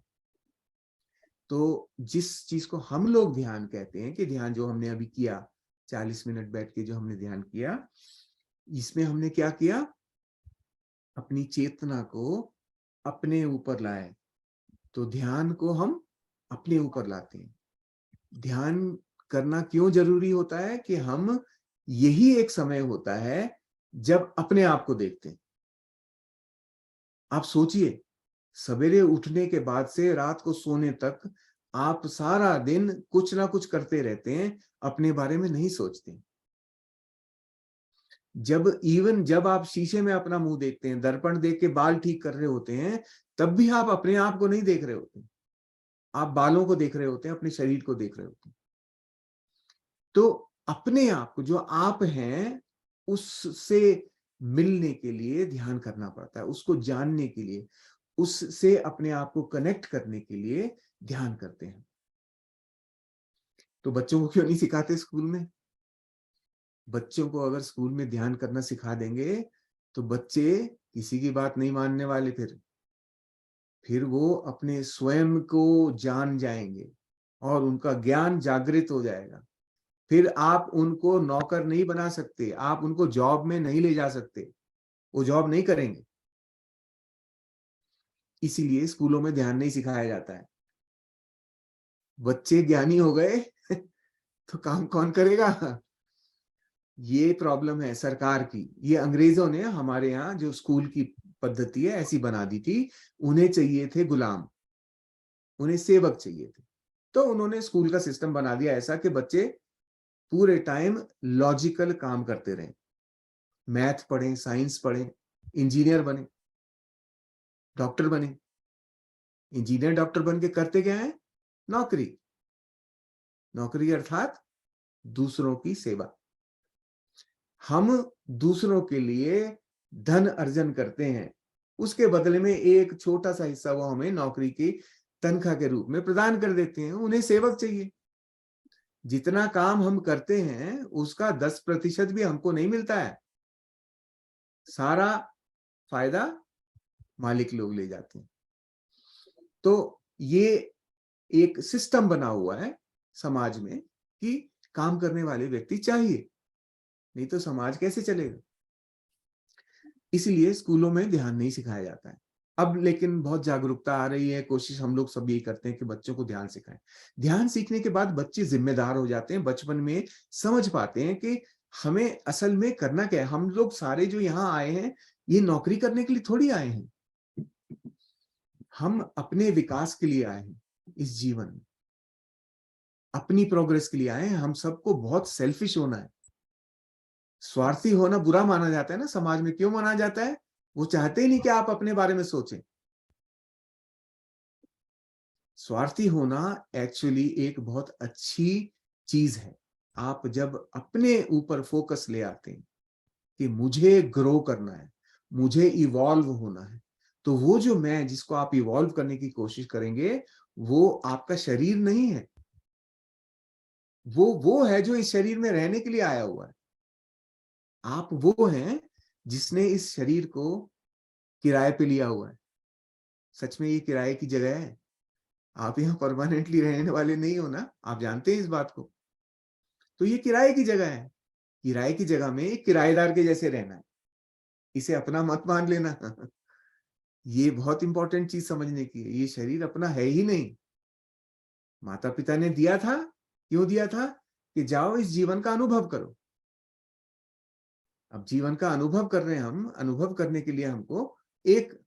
तो जिस चीज को हम लोग ध्यान कहते हैं, कि ध्यान जो हमने अभी किया 40 मिनट बैठ के जो हमने ध्यान किया, इसमें हमने क्या किया? अपनी चेतना को अपने ऊपर लाए। तो ध्यान को हम अपने ऊपर लाते हैं। ध्यान करना क्यों जरूरी होता है? कि हम, यही एक समय होता है जब अपने आप को देखते हैं। आप सोचिए, सवेरे उठने के बाद से रात को सोने तक आप सारा दिन कुछ ना कुछ करते रहते हैं, अपने बारे में नहीं सोचते। जब आप शीशे में अपना मुंह देखते हैं, दर्पण देख के बाल ठीक कर रहे होते हैं, तब भी आप अपने आप को नहीं देख रहे होते, आप बालों को देख रहे होते हैं, अपने शरीर को देख रहे होते हैं। तो अपने आप को, जो आप हैं, उससे मिलने के लिए ध्यान करना पड़ता है, उसको जानने के लिए, उससे अपने आप को कनेक्ट करने के लिए ध्यान करते हैं। तो बच्चों को क्यों नहीं सिखाते स्कूल में? बच्चों को अगर स्कूल में ध्यान करना सिखा देंगे तो बच्चे किसी की बात नहीं मानने वाले। फिर वो अपने स्वयं को जान जाएंगे और उनका ज्ञान जागृत हो जाएगा। फिर आप उनको नौकर नहीं बना सकते, आप उनको जॉब में नहीं ले जा सकते, वो जॉब नहीं करेंगे। इसीलिए स्कूलों में ध्यान नहीं सिखाया जाता है। बच्चे ज्ञानी हो गए तो काम कौन करेगा? ये प्रॉब्लम है सरकार की। ये अंग्रेजों ने हमारे यहाँ जो स्कूल की पद्धति है ऐसी बना दी थी। उन्हें चाहिए थे गुलाम, उन्हें सेवक चाहिए थे। तो उन्होंने स्कूल का सिस्टम बना दिया ऐसा कि बच्चे पूरे टाइम लॉजिकल काम करते रहे, मैथ पढ़ें, साइंस पढ़ें, इंजीनियर बने, डॉक्टर बने। इंजीनियर डॉक्टर बन के करते क्या है? नौकरी। नौकरी अर्थात दूसरों की सेवा। हम दूसरों के लिए धन अर्जन करते हैं, उसके बदले में एक छोटा सा हिस्सा वो हमें नौकरी की तनख्वाह के रूप में प्रदान कर देते हैं। उन्हें सेवक चाहिए। जितना काम हम करते हैं उसका 10% भी हमको नहीं मिलता है, सारा फायदा मालिक लोग ले जाते हैं। तो ये एक सिस्टम बना हुआ है समाज में कि काम करने वाले व्यक्ति चाहिए, नहीं तो समाज कैसे चलेगा? इसलिए स्कूलों में ध्यान नहीं सिखाया जाता है। अब लेकिन बहुत जागरूकता आ रही है, कोशिश हम लोग सब यही करते हैं कि बच्चों को ध्यान सिखाएं। ध्यान सीखने के बाद बच्चे जिम्मेदार हो जाते हैं, बचपन में समझ पाते हैं कि हमें असल में करना क्या है। हम लोग सारे जो यहाँ आए हैं, ये नौकरी करने के लिए थोड़ी आए हैं, हम अपने विकास के लिए आए हैं इस जीवन में, अपनी प्रोग्रेस के लिए आए हैं। हम सबको बहुत सेल्फिश होना है, स्वार्थी होना बुरा माना जाता है ना समाज में। क्यों माना जाता है? वो चाहते ही नहीं कि आप अपने बारे में सोचें। स्वार्थी होना एक्चुअली एक बहुत अच्छी चीज है। आप जब अपने ऊपर फोकस ले आते हैं कि मुझे ग्रो करना है, मुझे इवॉल्व होना है, तो वो जो मैं जिसको आप इवॉल्व करने की कोशिश करेंगे, वो आपका शरीर नहीं है, वो है जो इस शरीर में रहने के लिए आया हुआ है। आप वो हैं जिसने इस शरीर को किराए पे लिया हुआ है। सच में ये किराए की जगह है, आप यहाँ परमानेंटली रहने वाले नहीं हो ना, आप जानते हैं इस बात को। तो ये किराए की जगह है, किराए की जगह में एक किराएदार के जैसे रहना है, इसे अपना मत मान लेना। ये बहुत इंपॉर्टेंट चीज समझने की है, ये शरीर अपना है ही नहीं। माता पिता ने दिया था, क्यों दिया था? कि जाओ इस जीवन का अनुभव करो। अब जीवन का अनुभव कर रहे हैं हम, अनुभव करने के लिए हमको एक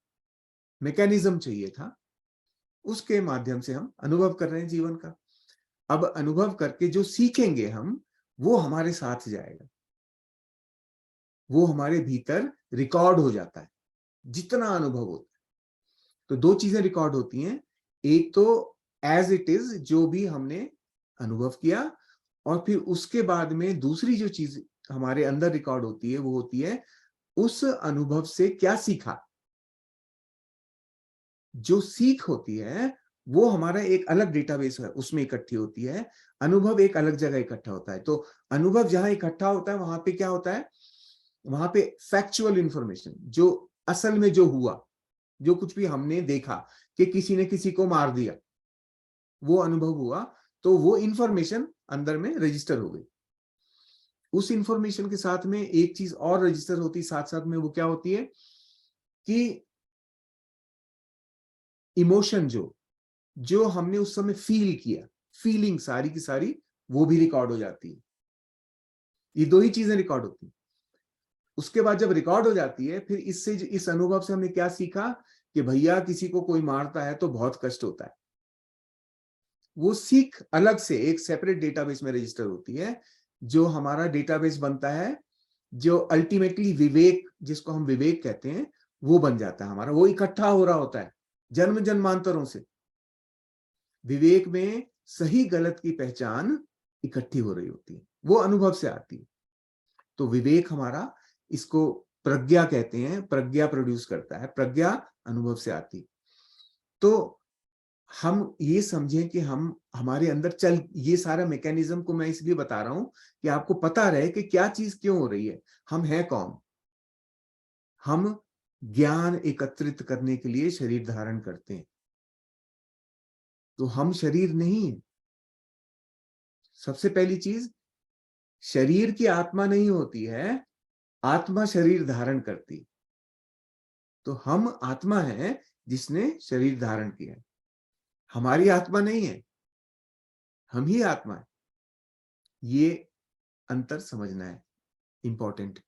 मैकेनिज्म चाहिए था, उसके माध्यम से हम अनुभव कर रहे हैं जीवन का। अब अनुभव करके जो सीखेंगे हम, वो हमारे साथ जाएगा, वो हमारे भीतर रिकॉर्ड हो जाता है जितना अनुभव होता है। तो दो चीजें रिकॉर्ड होती हैं, एक तो एज इट इज जो भी हमने अनुभव किया, और फिर उसके बाद में दूसरी जो चीज हमारे अंदर रिकॉर्ड होती है वो होती है उस अनुभव से क्या सीखा। जो सीख होती है वो हमारा एक अलग डेटाबेस है, उसमें इकट्ठी होती है। अनुभव एक अलग जगह इकट्ठा होता है। तो अनुभव जहां इकट्ठा होता है वहां पे क्या होता है? वहां पे फैक्चुअल इंफॉर्मेशन, जो असल में जो हुआ, जो कुछ भी हमने देखा कि किसी ने किसी को मार दिया, वो अनुभव हुआ, तो वो इंफॉर्मेशन अंदर में रजिस्टर हो गई। उस इंफॉर्मेशन के साथ में एक चीज और रजिस्टर होती है साथ साथ में, वो क्या होती है कि इमोशन जो जो हमने उस समय फील किया, फीलिंग सारी की सारी वो भी रिकॉर्ड हो जाती है। ये दो ही चीजें रिकॉर्ड होती है। उसके बाद जब रिकॉर्ड हो जाती है, फिर इससे इस अनुभव से हमने क्या सीखा कि भैया किसी को कोई मारता है तो बहुत कष्ट होता है। वो सीख अलग से एक सेपरेट डेटाबेस में रजिस्टर होती है। जो हमारा डेटाबेस बनता है, जो अल्टीमेटली विवेक, जिसको हम विवेक कहते हैं, वो बन जाता है हमारा। वो इकट्ठा हो रहा होता है जन्म जन्मांतरों से। विवेक में सही गलत की पहचान इकट्ठी हो रही होती है, वो अनुभव से आती है। तो विवेक हमारा, इसको प्रज्ञा कहते हैं, प्रज्ञा प्रोड्यूस करता है, प्रज्ञा अनुभव से आती। तो हम ये समझें कि हम हमारे अंदर चल, ये सारा मैकेनिज्म को मैं इसलिए बता रहा हूं कि आपको पता रहे कि क्या चीज क्यों हो रही है। हम हैं कौन? हम ज्ञान एकत्रित करने के लिए शरीर धारण करते हैं। तो हम शरीर नहीं है। सबसे पहली चीज, शरीर की आत्मा नहीं होती है, आत्मा शरीर धारण करती। तो हम आत्मा है जिसने शरीर धारण किया, हमारी आत्मा नहीं है, हम ही आत्मा है। ये अंतर समझना है, इंपॉर्टेंट।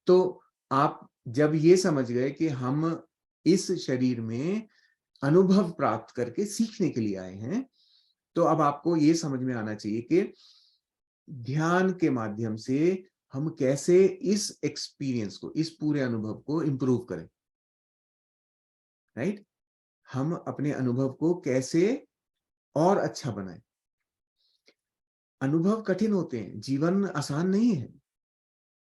तो आप जब ये समझ गए कि हम इस शरीर में अनुभव प्राप्त करके सीखने के लिए आए हैं, तो अब आपको ये समझ में आना चाहिए कि ध्यान के माध्यम से हम कैसे इस एक्सपीरियंस को, इस पूरे अनुभव को इंप्रूव करें। राइट? हम अपने अनुभव को कैसे और अच्छा बनाएं। अनुभव कठिन होते हैं, जीवन आसान नहीं है,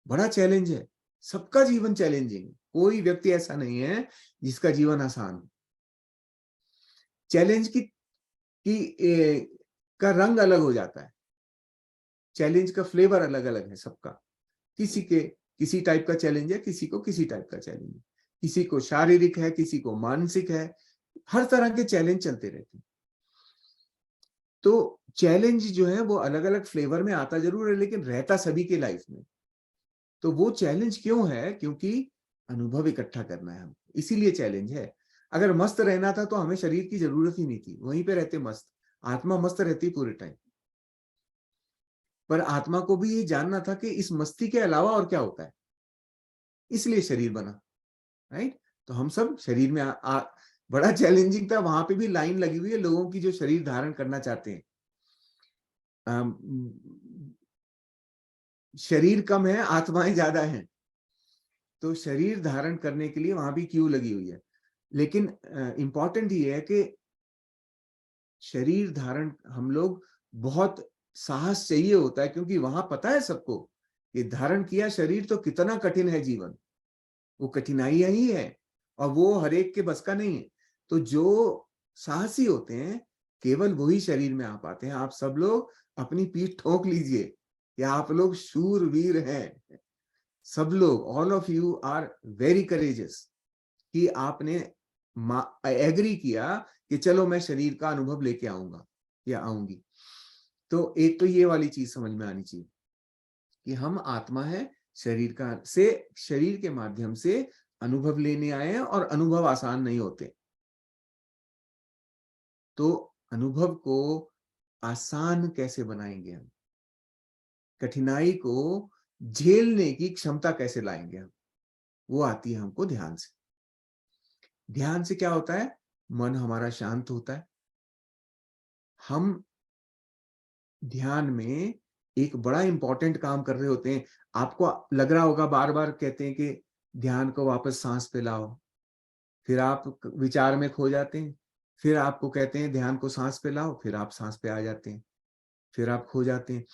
बड़ा चैलेंज है। सबका जीवन चैलेंजिंग है, कोई व्यक्ति ऐसा नहीं है जिसका जीवन आसान हो। चैलेंज का रंग अलग हो जाता है, चैलेंज का फ्लेवर अलग अलग है सबका। किसी के किसी टाइप का चैलेंज है, किसी को किसी टाइप का चैलेंज है, किसी को शारीरिक है, किसी को मानसिक है। हर तरह के चैलेंज चलते रहते हैं। तो चैलेंज जो है वो अलग अलग फ्लेवर में आता जरूर है, लेकिन रहता सभी के लाइफ में। तो वो चैलेंज क्यों है? क्योंकि अनुभव इकट्ठा करना है हमको, इसीलिए चैलेंज है। अगर मस्त रहना था तो हमें शरीर की जरूरत ही नहीं थी, वहीं पे रहते मस्त, आत्मा मस्त रहती पूरे टाइम। पर आत्मा को भी ये जानना था कि इस मस्ती के अलावा और क्या होता है, इसलिए शरीर बना, राइट। तो हम सब शरीर में बड़ा चैलेंजिंग था, वहां पे भी लाइन लगी हुई है लोगों की जो शरीर धारण करना चाहते हैं। शरीर कम है, आत्माएं ज्यादा हैं, तो शरीर धारण करने के लिए वहां भी क्यू लगी हुई है। लेकिन इंपॉर्टेंट ये है कि शरीर धारण हम लोग बहुत साहस चाहिए होता है, क्योंकि वहां पता है सबको कि धारण किया शरीर तो कितना कठिन है जीवन, वो कठिनाइयां ही है और वो हर एक के बस का नहीं है। तो जो साहसी होते हैं केवल वही शरीर में आ पाते हैं। आप सब लोग अपनी पीठ ठोक लीजिए कि आप लोग शूरवीर हैं, सब लोग, all of you are very courageous कि आपने एग्री किया कि चलो मैं शरीर का अनुभव लेके आऊंगा या आऊंगी। तो एक तो ये वाली चीज समझ में आनी चाहिए कि हम आत्मा है, शरीर के माध्यम से अनुभव लेने आए हैं, और अनुभव आसान नहीं होते। तो अनुभव को आसान कैसे बनाएंगे हम, कठिनाई को झेलने की क्षमता कैसे लाएंगे हम, वो आती है हमको ध्यान से। ध्यान से क्या होता है, मन हमारा शांत होता है। हम ध्यान में एक बड़ा इंपॉर्टेंट काम कर रहे होते हैं। आपको लग रहा होगा, बार बार कहते हैं कि ध्यान को वापस सांस पे लाओ, फिर आप विचार में खो जाते हैं, फिर आपको कहते हैं ध्यान को सांस पे लाओ, फिर आप सांस पे आ जाते हैं, फिर आप खो जाते हैं।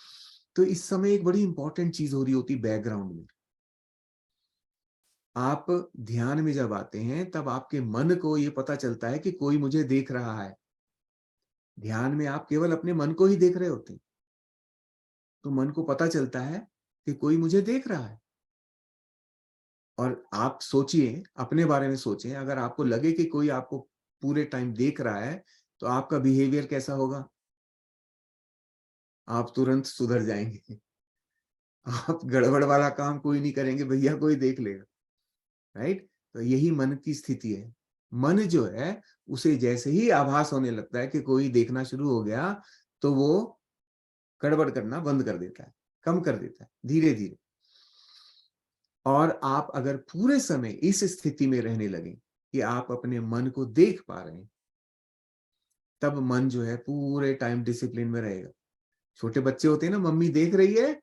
तो इस समय एक बड़ी इंपॉर्टेंट चीज हो रही होती बैकग्राउंड में। आप ध्यान में जब आते हैं तब आपके मन को ये पता चलता है कि कोई मुझे देख रहा है। ध्यान में आप केवल अपने मन को ही देख रहे होते हैं, तो मन को पता चलता है कि कोई मुझे देख रहा है। और आप सोचिए, अपने बारे में सोचें, अगर आपको लगे कि कोई आपको पूरे टाइम देख रहा है तो आपका बिहेवियर कैसा होगा? आप तुरंत सुधर जाएंगे। आप गड़बड़ वाला काम कोई नहीं करेंगे, भैया कोई देख लेगा, राइट। तो यही मन की स्थिति है। मन जो है उसे जैसे ही आभास होने लगता है कि कोई देखना शुरू हो गया, तो वो गड़बड़ करना बंद कर देता है, कम कर देता है धीरे धीरे। और आप अगर पूरे समय इस स्थिति में रहने लगे कि आप अपने मन को देख पा रहे हैं, तब मन जो है पूरे टाइम डिसिप्लिन में रहेगा। छोटे बच्चे होते हैं ना, मम्मी देख रही है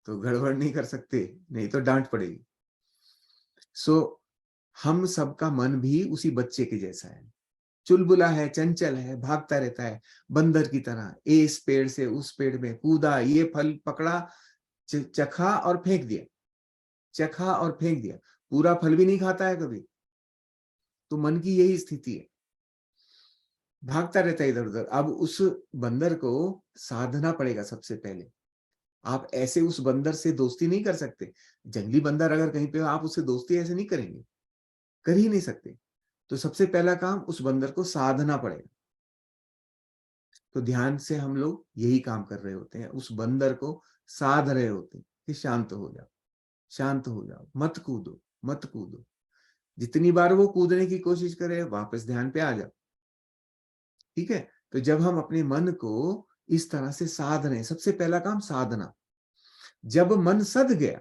तो गड़बड़ नहीं कर सकते, नहीं तो डांट पड़ेगी। सो हम सबका मन भी उसी बच्चे के जैसा है, चुलबुला है, चंचल है, भागता रहता है बंदर की तरह। इस पेड़ से उस पेड़ में कूदा, ये फल पकड़ा, चखा और फेंक दिया, चखा और फेंक दिया, पूरा फल भी नहीं खाता है कभी। तो मन की यही स्थिति है, भागता रहता है इधर उधर। अब उस बंदर को साधना पड़ेगा सबसे पहले। आप ऐसे उस बंदर से दोस्ती नहीं कर सकते। जंगली बंदर अगर कहीं पे हो, आप उससे दोस्ती ऐसे नहीं करेंगे, कर ही नहीं सकते। तो सबसे पहला काम, उस बंदर को साधना पड़ेगा। तो ध्यान से हम लोग यही काम कर रहे होते हैं, उस बंदर को साध रहे होते हैं कि शांत हो जाओ, शांत हो जाओ, मत कूदो, मत कूदो। जितनी बार वो कूदने की कोशिश करे, वापस ध्यान पे आ जाओ, ठीक है। तो जब हम अपने मन को इस तरह से साध रहे हैं, सबसे पहला काम साधना। जब मन सध गया,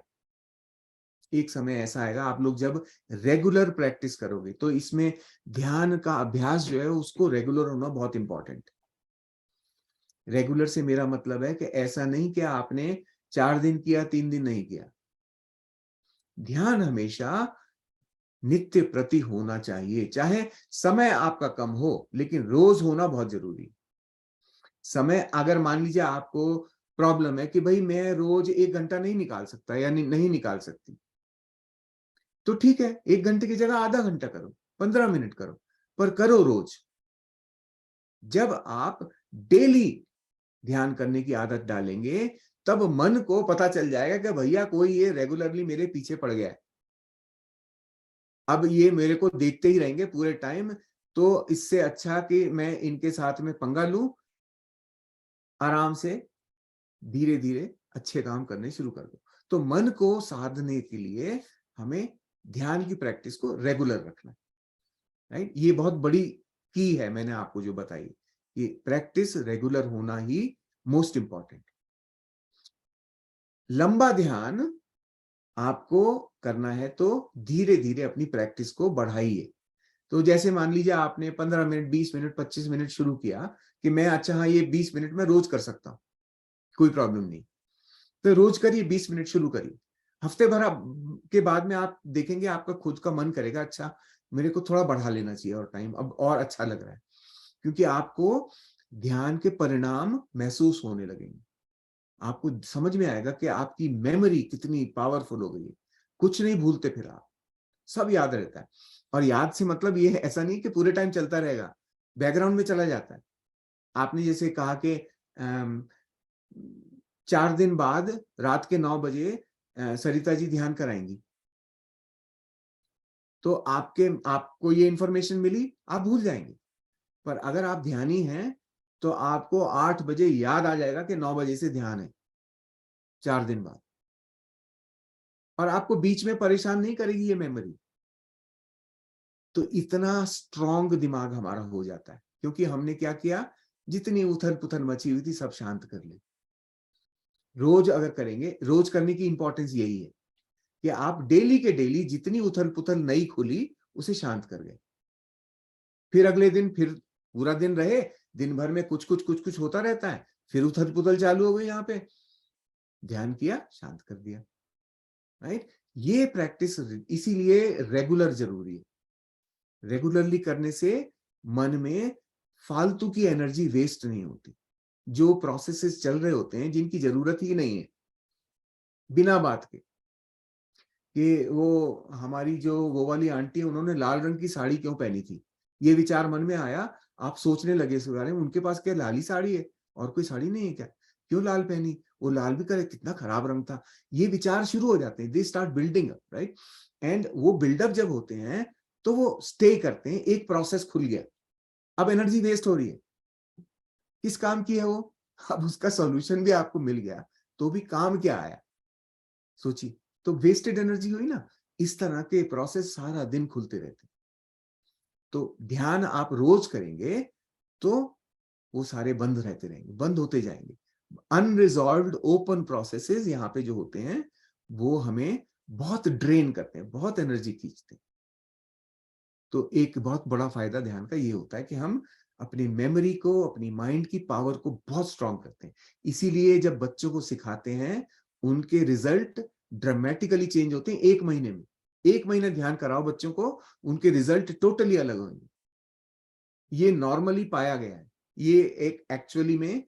एक समय ऐसा आएगा, आप लोग जब रेगुलर प्रैक्टिस करोगे, तो इसमें ध्यान का अभ्यास जो है उसको रेगुलर होना बहुत इंपॉर्टेंट। रेगुलर से मेरा मतलब है कि ऐसा नहीं कि आपने 4 दिन किया, 3 दिन नहीं किया। ध्यान हमेशा नित्य प्रति होना चाहिए, चाहे समय आपका कम हो, लेकिन रोज होना बहुत जरूरी। समय, अगर मान लीजिए आपको प्रॉब्लम है कि भाई मैं रोज 1 घंटा नहीं निकाल सकता या नहीं निकाल सकती, तो ठीक है, 1 घंटे की जगह आधा घंटा करो, 15 मिनट करो, पर करो रोज। जब आप डेली ध्यान करने की आदत डालेंगे, तब मन को पता चल जाएगा कि भैया कोई ये रेगुलरली मेरे पीछे पड़ गया है, अब ये मेरे को देखते ही रहेंगे पूरे टाइम, तो इससे अच्छा कि मैं इनके साथ में पंगा लूं, आराम से धीरे धीरे अच्छे काम करने शुरू कर दो। तो मन को साधने के लिए हमें ध्यान की प्रैक्टिस को रेगुलर रखना, राइट। ये बहुत बड़ी की है, मैंने आपको जो बताई, कि प्रैक्टिस रेगुलर होना ही मोस्ट इंपॉर्टेंट। लंबा ध्यान आपको करना है तो धीरे धीरे अपनी प्रैक्टिस को बढ़ाइए। तो जैसे मान लीजिए आपने 15 मिनट, 20 मिनट, 25 मिनट शुरू किया कि मैं अच्छा हाँ ये 20 मिनट में रोज कर सकता हूँ, कोई प्रॉब्लम नहीं, तो रोज करिए, 20 मिनट शुरू करिए। हफ्ते भर के बाद में आप देखेंगे आपका खुद का मन करेगा अच्छा मेरे को थोड़ा बढ़ा लेना चाहिए और टाइम, अब और अच्छा लग रहा है, क्योंकि आपको ध्यान के परिणाम महसूस होने लगेंगे। आपको समझ में आएगा कि आपकी मेमोरी कितनी पावरफुल हो गई है। कुछ नहीं भूलते फिर आप, सब याद रहता है। और याद से मतलब ये है, ऐसा नहीं कि पूरे टाइम चलता रहेगा, बैकग्राउंड में चला जाता है। आपने जैसे कहा कि 4 दिन बाद रात के 9 बजे सरिता जी ध्यान कराएंगी, तो आपको ये इंफॉर्मेशन मिली, आप भूल जाएंगे। पर अगर आप ध्यानी हैं तो आपको 8 बजे याद आ जाएगा कि 9 बजे से ध्यान है, 4 दिन बाद। और आपको बीच में परेशान नहीं करेगी ये मेमोरी। तो इतना स्ट्रॉन्ग दिमाग हमारा हो जाता है, क्योंकि हमने क्या किया, जितनी उथल पुथल मची हुई थी सब शांत कर ली। रोज अगर करेंगे, रोज करने की इंपॉर्टेंस यही है कि आप डेली के डेली जितनी उथल पुथल नई खुली उसे शांत कर गए। फिर अगले दिन फिर पूरा दिन रहे, दिन भर में कुछ कुछ होता रहता है, फिर उथल पुथल चालू हो गई, यहाँ पे ध्यान किया, शांत कर दिया, राइट। ये प्रैक्टिस इसीलिए रेगुलर जरूरी है। रेगुलरली करने से मन में फालतू की एनर्जी वेस्ट नहीं होती। जो प्रोसेसेस चल रहे होते हैं जिनकी जरूरत ही नहीं है, बिना बात के, कि वो हमारी जो वो वाली आंटी है उन्होंने लाल रंग की साड़ी क्यों पहनी थी, ये विचार मन में आया, आप सोचने लगे इस बारे में, उनके पास क्या लाली साड़ी है और कोई साड़ी नहीं है क्या, क्यों लाल पहनी, वो लाल भी करे, कितना खराब रंग था, ये विचार शुरू हो जाते हैं, they start building up, right. And वो बिल्डअप जब होते हैं तो वो स्टे करते हैं, एक प्रोसेस खुल गया, अब एनर्जी वेस्ट हो रही है, किस काम की है वो, अब उसका सॉल्यूशन भी आपको मिल गया, तो भी काम क्या आया, सोचिए। तो वेस्टेड एनर्जी हुई ना। इस तरह के प्रोसेस सारा दिन खुलते रहते। तो ध्यान आप रोज करेंगे तो वो सारे बंद रहते रहेंगे, बंद होते जाएंगे। अनरिजॉल्व्ड ओपन प्रोसेसेस यहाँ पे जो होते हैं वो हमें बहुत ड्रेन करते हैं, बहुत एनर्जी खींचते हैं। तो एक बहुत बड़ा फायदा ध्यान का ये होता है कि हम अपनी मेमोरी को, अपनी माइंड की पावर को बहुत स्ट्रांग करते हैं। इसीलिए जब बच्चों को सिखाते हैं उनके रिजल्ट ड्रामेटिकली चेंज होते हैं 1 महीने में। 1 महीना ध्यान कराओ बच्चों को, उनके रिजल्ट टोटली अलग होंगे। ये नॉर्मली पाया गया है, ये एक एक्चुअली में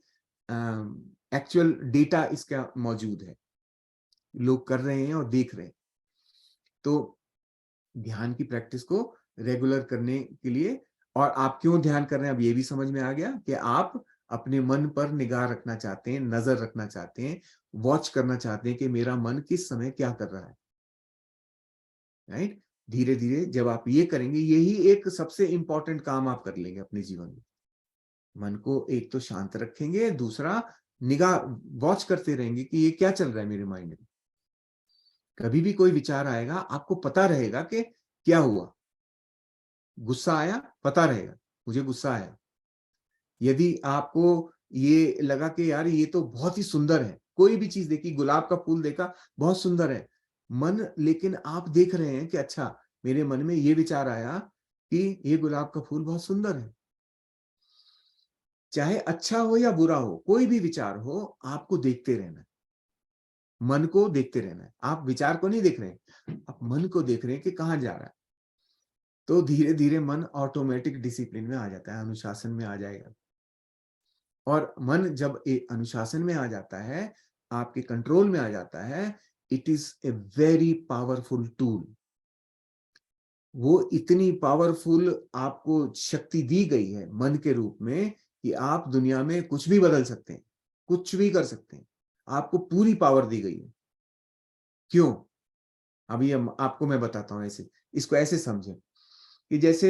एक्चुअल डेटा इसका मौजूद है, लोग कर रहे हैं और देख रहे हैं। तो ध्यान की प्रैक्टिस को रेगुलर करने के लिए, और आप क्यों ध्यान कर रहे हैं अब ये भी समझ में आ गया कि आप अपने मन पर निगाह रखना चाहते हैं, नजर रखना चाहते हैं, वॉच करना चाहते हैं कि मेरा मन किस समय क्या कर रहा है, राइट। धीरे धीरे जब आप ये करेंगे, यही एक सबसे इंपॉर्टेंट काम आप कर लेंगे अपने जीवन में। मन को एक तो शांत रखेंगे, दूसरा निगाह, वॉच करते रहेंगे कि ये क्या चल रहा है मेरे माइंड में। कभी भी कोई विचार आएगा आपको पता रहेगा कि क्या हुआ, गुस्सा आया, पता रहेगा मुझे गुस्सा आया। यदि आपको ये लगा कि यार ये तो बहुत ही सुंदर है, कोई भी चीज देखी, गुलाब का फूल देखा, बहुत सुंदर है मन, लेकिन आप देख रहे हैं कि अच्छा मेरे मन में ये विचार आया कि ये गुलाब का फूल बहुत सुंदर है। चाहे अच्छा हो या बुरा हो, कोई भी विचार हो, आपको देखते रहना है, मन को देखते रहना है। आप विचार को नहीं देख रहे हैं, आप मन को देख रहे हैं कि कहाँ जा रहा है। तो धीरे धीरे मन ऑटोमेटिक डिसिप्लिन में आ जाता है, अनुशासन में आ जाएगा। और मन जब अनुशासन में आ जाता है, आपके कंट्रोल में आ जाता है, it is a very powerful tool. वो इतनी पावरफुल आपको शक्ति दी गई है मन के रूप में कि आप दुनिया में कुछ भी बदल सकते हैं, कुछ भी कर सकते हैं। आपको पूरी पावर दी गई है। क्यों? अभी हम आपको मैं बताता हूं। ऐसे इसको ऐसे समझें कि जैसे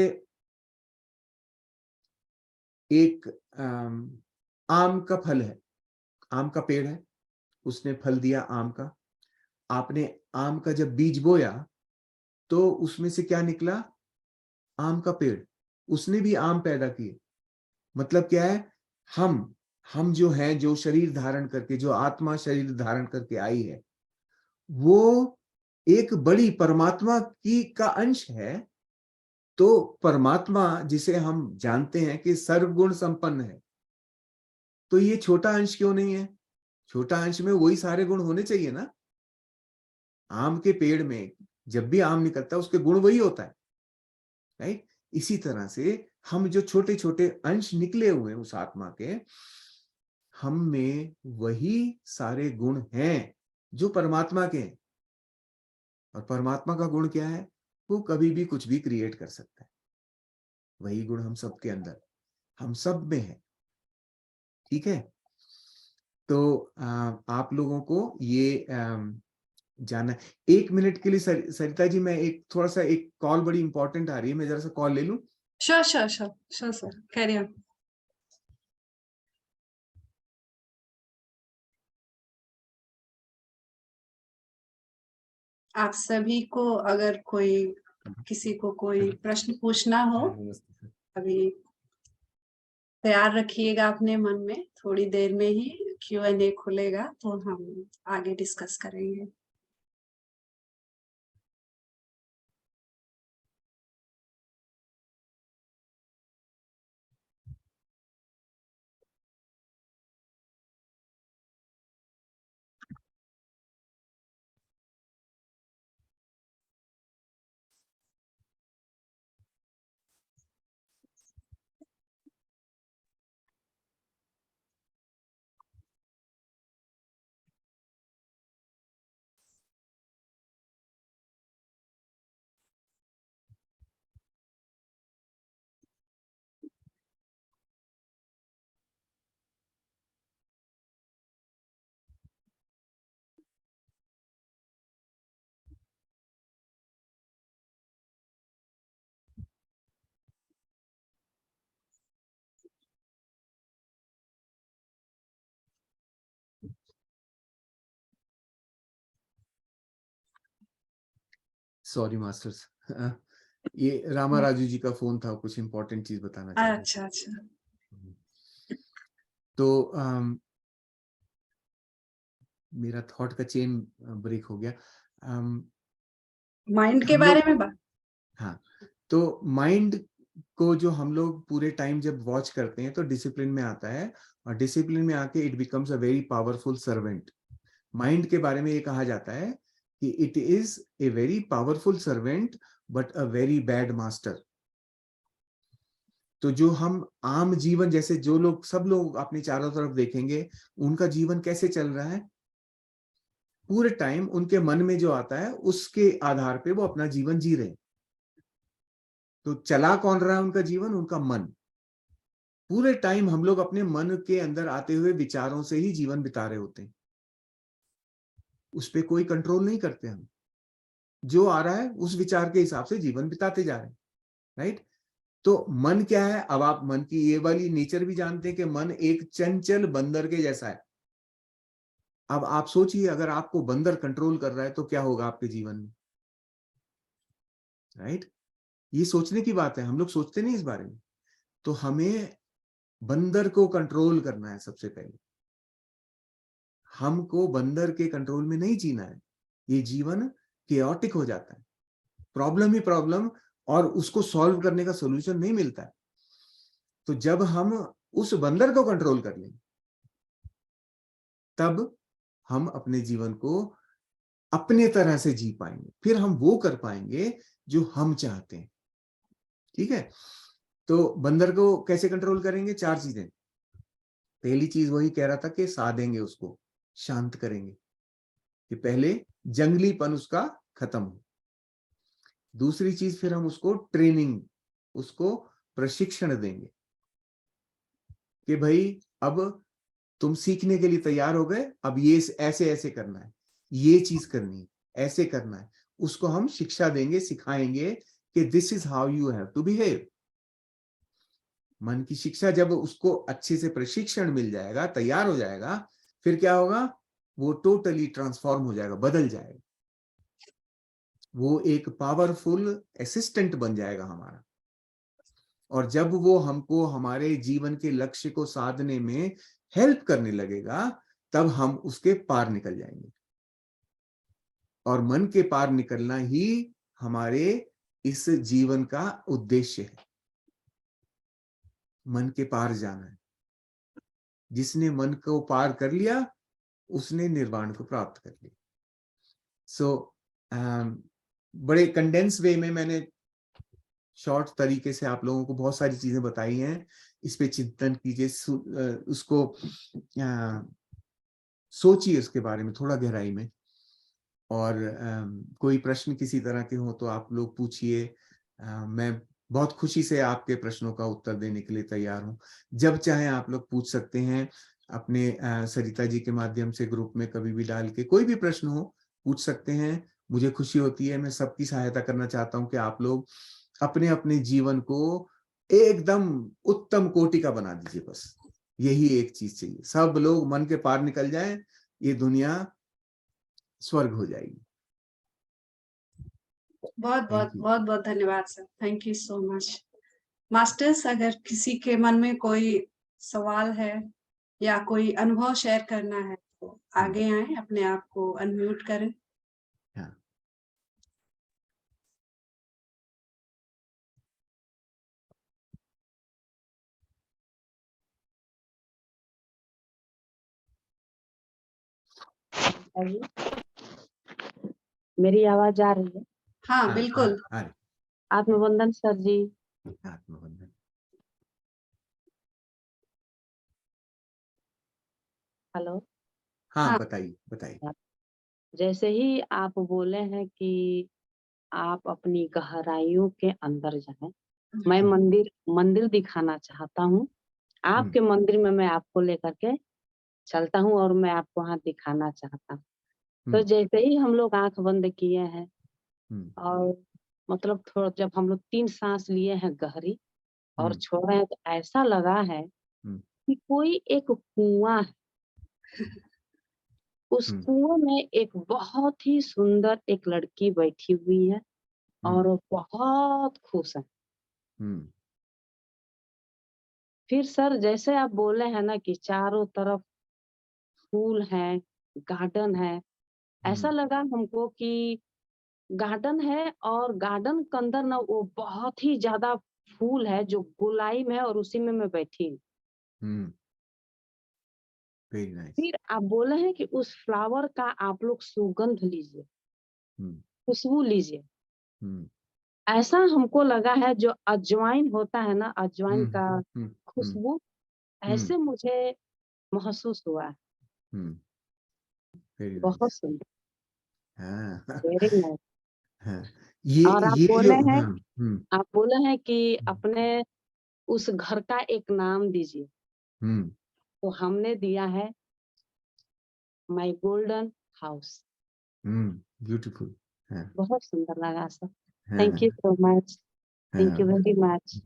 एक आम का फल है, आम का पेड़ है, उसने फल दिया आम का। आपने आम का जब बीज बोया तो उसमें से क्या निकला? आम का पेड़। उसने भी आम पैदा किए। मतलब क्या है? हम जो हैं, जो शरीर धारण करके, जो आत्मा शरीर धारण करके आई है, वो एक बड़ी परमात्मा की का अंश है। तो परमात्मा जिसे हम जानते हैं कि सर्वगुण संपन्न है, तो ये छोटा अंश क्यों नहीं है? छोटा अंश में वही सारे गुण होने चाहिए ना। आम के पेड़ में जब भी आम निकलता है, उसके गुण वही होता है, राइट? इसी तरह से हम जो छोटे छोटे अंश निकले हुए हैं उस आत्मा के, हम में वही सारे गुण हैं जो परमात्मा के हैं। और परमात्मा का गुण क्या है? वो कभी भी कुछ भी क्रिएट कर सकता है। वही गुण हम सब के अंदर, हम सब में है। ठीक है? तो आप लोगों को ये जाना। 1 मिनट के लिए सरिता जी, मैं एक थोड़ा सा, एक कॉल बड़ी इंपॉर्टेंट आ रही है, मैं जरा सा कॉल ले लूं। Sure sure sure sure sir, carry on. आप सभी को अगर किसी को कोई प्रश्न पूछना हो, अभी तैयार रखिएगा अपने मन में। थोड़ी देर में ही Q&A खुलेगा, तो हम आगे डिस्कस करेंगे। सॉरी मास्टर्स, ये रामा राजू जी का फोन था, कुछ इंपॉर्टेंट चीज बताना चाह रहे थे। अच्छा अच्छा। तो मेरा थॉट का चेन ब्रेक हो गया। माइंड के हम बारे लोग, में बात। हाँ, तो माइंड को जो हम लोग पूरे टाइम जब वॉच करते हैं तो डिसिप्लिन में आता है, और डिसिप्लिन में आके it becomes a very powerful servant. Mind के बारे में ये कहा जाता है कि it is a very powerful servant but a very bad master. तो जो हम आम जीवन, जैसे जो लोग, सब लोग अपने चारों तरफ देखेंगे, उनका जीवन कैसे चल रहा है? पूरे टाइम उनके मन में जो आता है उसके आधार पे वो अपना जीवन जी रहे हैं। तो चला कौन रहा है उनका जीवन? उनका मन। पूरे टाइम हम लोग अपने मन के अंदर आते हुए विचारों से ही जीवन बिता रहे होते हैं। उस पे कोई कंट्रोल नहीं करते हम। जो आ रहा है उस विचार के हिसाब से जीवन बिताते जा रहे हैं, राइट? तो मन क्या है? अब आप मन की ये वाली नेचर भी जानते हैं कि मन एक चंचल बंदर के जैसा है। अब आप सोचिए, अगर आपको बंदर कंट्रोल कर रहा है तो क्या होगा आपके जीवन में, राइट? ये सोचने की बात है, हम लोग सोचते नहीं इस बारे में। तो हमें बंदर को कंट्रोल करना है सबसे पहले। हमको बंदर के कंट्रोल में नहीं जीना है। ये जीवन केओटिक हो जाता है, प्रॉब्लम ही प्रॉब्लम, और उसको सॉल्व करने का सोल्यूशन नहीं मिलता है। तो जब हम उस बंदर को कंट्रोल कर लें, तब हम अपने जीवन को अपने तरह से जी पाएंगे। फिर हम वो कर पाएंगे जो हम चाहते हैं। ठीक है? तो बंदर को कैसे कंट्रोल करेंगे? 4 चीजें। पहली चीज वही कह रहा था कि साधेंगे, उसको शांत करेंगे, कि पहले जंगलीपन उसका खत्म हो। दूसरी चीज, फिर हम उसको ट्रेनिंग, उसको प्रशिक्षण देंगे कि भाई अब तुम सीखने के लिए तैयार हो गए, अब ये ऐसे ऐसे करना है, ये चीज करनी है, ऐसे करना है। उसको हम शिक्षा देंगे, सिखाएंगे कि this is how you have to behave. मन की शिक्षा, जब उसको अच्छे से प्रशिक्षण मिल जाएगा, तैयार हो जाएगा, फिर क्या होगा? वो टोटली ट्रांसफॉर्म हो जाएगा, बदल जाएगा। वो एक पावरफुल असिस्टेंट बन जाएगा हमारा। और जब वो हमको हमारे जीवन के लक्ष्य को साधने में हेल्प करने लगेगा, तब हम उसके पार निकल जाएंगे। और मन के पार निकलना ही हमारे इस जीवन का उद्देश्य है। मन के पार जाना है। जिसने मन को पार कर लिया, उसने निर्वाण को प्राप्त कर लिया। सो बड़े कंडेंस वे में मैंने शॉर्ट तरीके से आप लोगों को बहुत सारी चीजें बताई हैं। इस पे चिंतन कीजिए, उसको सोचिए उसके बारे में थोड़ा गहराई में। और कोई प्रश्न किसी तरह के हो तो आप लोग पूछिए। मैं बहुत खुशी से आपके प्रश्नों का उत्तर देने के लिए तैयार हूँ। जब चाहे आप लोग पूछ सकते हैं। अपने सरिता जी के माध्यम से ग्रुप में कभी भी डाल के कोई भी प्रश्न हो पूछ सकते हैं। मुझे खुशी होती है, मैं सबकी सहायता करना चाहता हूँ कि आप लोग अपने अपने जीवन को एकदम उत्तम कोटि का बना दीजिए। बस यही एक चीज चाहिए, सब लोग मन के पार निकल जाएं, ये दुनिया स्वर्ग हो जाएगी। बहुत बहुत बहुत बहुत धन्यवाद sir, thank you so much. Masters, अगर किसी के मन में कोई सवाल है या कोई अनुभव शेयर करना है तो आगे आए, अपने आप को अनम्यूट करें। हाँ। मेरी आवाज आ रही है? हाँ बिल्कुल। आत्मवंदन सर जी। आत्मवंदन। हेलो। हाँ, बताइए बताइए। जैसे ही आप बोले हैं कि आप अपनी गहराइयों के अंदर जाएं, मैं मंदिर दिखाना चाहता हूँ। आपके मंदिर में मैं आपको लेकर के चलता हूँ और मैं आपको वहाँ दिखाना चाहता हूँ। तो जैसे ही हम लोग आंख बंद किए हैं और मतलब थोड़ा जब हम लोग 3 सांस लिए हैं गहरी और छोड़े हैं, तो ऐसा लगा है कि कोई एक कुआं है। उस कुएं में एक बहुत ही सुंदर एक लड़की बैठी हुई है और वो बहुत खुश है। फिर सर जैसे आप बोले हैं ना कि चारों तरफ फूल है, गार्डन है, ऐसा लगा हमको कि गार्डन है और गार्डन के अंदर ना वो बहुत ही ज्यादा फूल है जो गोलाई में है और उसी में मैं बैठी हूँ। फिर आप बोले हैं कि उस फ्लावर का आप लोग सुगंध लीजिए, खुशबू लीजिए। ऐसा हमको लगा है जो अजवाइन होता है ना, अजवाइन का खुशबू, ऐसे मुझे महसूस हुआ है। बहुत सुंदर। Very nice. और आप बोले हैं आप बोले हैं कि अपने उस घर का एक नाम दीजिए। तो हमने दिया है माय गोल्डन हाउस। ब्यूटीफुल। बहुत सुंदर लगा sir. Thank you so much. Thank you very much.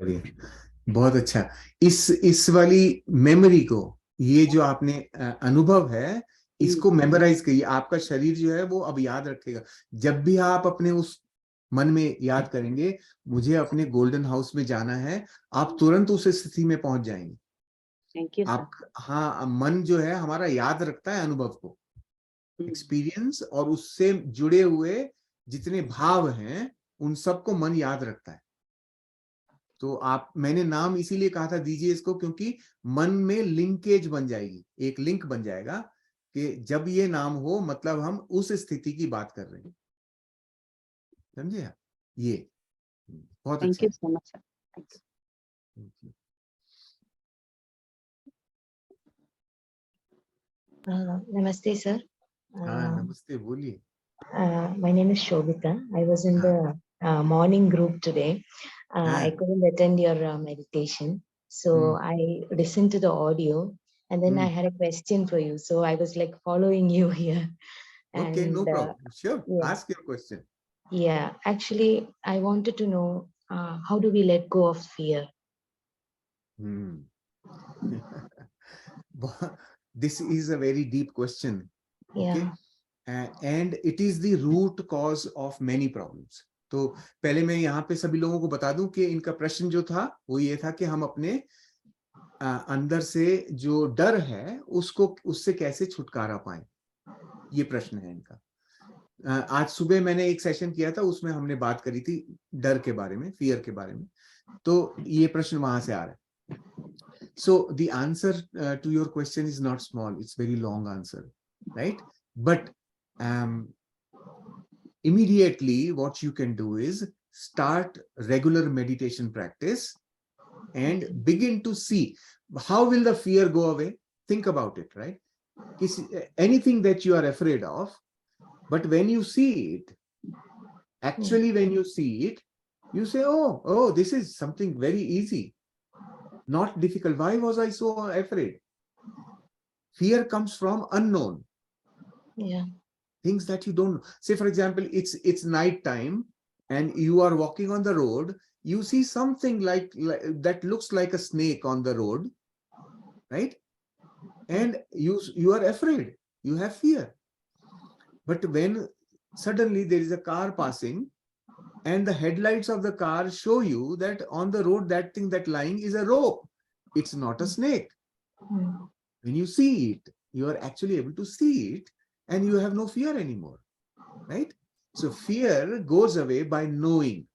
बहुत अच्छा। इस वाली मेमोरी को, ये जो आपने अनुभव है, इसको मेमोराइज करिए। आपका शरीर जो है वो अब याद रखेगा। जब भी आप अपने उस मन में याद करेंगे मुझे अपने गोल्डन हाउस में जाना है, आप तुरंत उस स्थिति में पहुंच जाएंगे। थैंक यू आप, हाँ, मन जो है हमारा याद रखता है अनुभव को, एक्सपीरियंस, और उससे जुड़े हुए जितने भाव हैं उन सबको मन याद रखता है। तो आप, मैंने नाम इसीलिए कहा था दीजिए इसको, क्योंकि मन में लिंकेज बन जाएगी, एक लिंक बन जाएगा कि जब ये नाम हो मतलब हम उस स्थिति की बात कर रहे हैं। समझे आप? ये बहुत अच्छा। Thank you so much sir. Namaste, sir. नमस्ते, बोलिए। My name is Shobita. I was in the morning group today. I couldn't attend your meditation. So I listened to the audio and then I had a question for you. So I was like following you here. Okay, and, no problem. Sure, yeah. ask your question. Yeah, actually, I wanted to know how do we let go of fear? This is a very deep question. Okay. Yeah. and it is the root cause of many problems. तो पहले मैं यहाँ पे सभी लोगों को बता दूं कि इनका प्रश्न जो था वो ये था कि हम अपने अंदर से जो डर है उससे कैसे छुटकारा पाएं, ये प्रश्न है इनका। आज सुबह मैंने एक सेशन किया था, उसमें हमने बात करी थी डर के बारे में, फियर के बारे में, तो ये प्रश्न वहां से आ रहा है। So the answer to your question is not small, it's very long answer, right? But immediately what you can do is start regular meditation practice and begin to see how will the fear go away. Think about it, right? Anything that you are afraid of, but when you see it, actually when you see it, you say, oh, this is something very easy, not difficult. Why was I so afraid? Fear comes from unknown. Yeah. Things that you don't know. Say for example, it's night time and you are walking on the road, you see something like that looks like a snake on the road, right? And you are afraid, you have fear. But when suddenly there is a car passing and the headlights of the car show you that on the road that thing that lying is a rope, it's not a snake. When you see it, you are actually able to see it and you have no fear anymore, right? So fear goes away by knowing.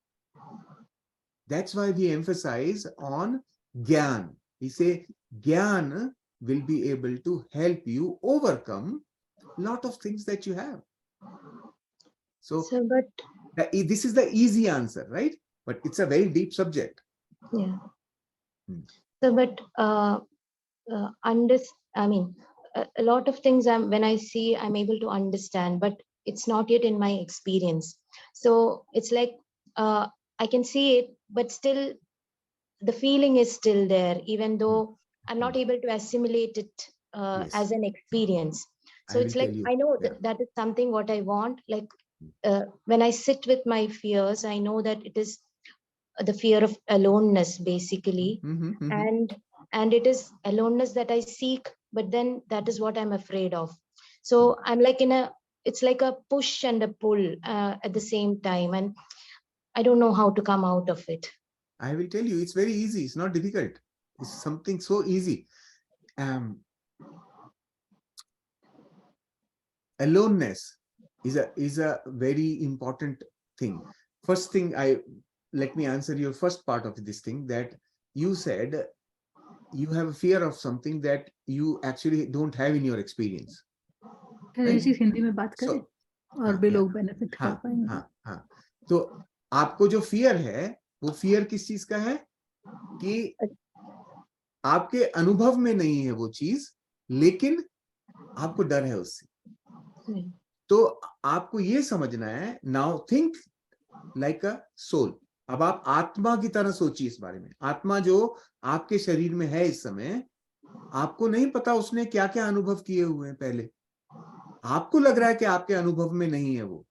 That's why we emphasize on Gyan. We say Gyan will be able to help you overcome a lot of things that you have. So but this is the easy answer, right? But it's a very deep subject. yeah. So but I mean, a lot of things when I see, I'm able to understand, but it's not yet in my experience. So it's like I can see it, but still the feeling is still there, even though I'm not able to assimilate it Yes. as an experience. So I it's will like tell you, I know yeah. that is something what I want. Like when I sit with my fears, I know that it is the fear of aloneness, basically. And it is aloneness that I seek, but then that is what I'm afraid of. So I'm like it's like a push and a pull at the same time, and I don't know how to come out of it. I will tell you, it's very easy. It's not difficult. It's something so easy. Aloneness is a very important thing. First thing, let me answer your first part of this thing, that you said you have a fear of something that you actually don't have in your experience. Hindi में बात करें और भी लोग benefit कर पाएंगे। हाँ। तो आपको जो फियर है, वो फियर किस चीज का है कि आपके अनुभव में नहीं है वो चीज, लेकिन आपको डर है उससे। तो आपको ये समझना है, now think like a soul. अब आप आत्मा की तरह सोचिए इस बारे में। आत्मा जो आपके शरीर में है इस समय, आपको नहीं पता उसने क्या क्या अनुभव किए हुए हैं पहले। आपको लग रहा है कि आपके अनुभव में नहीं है वो,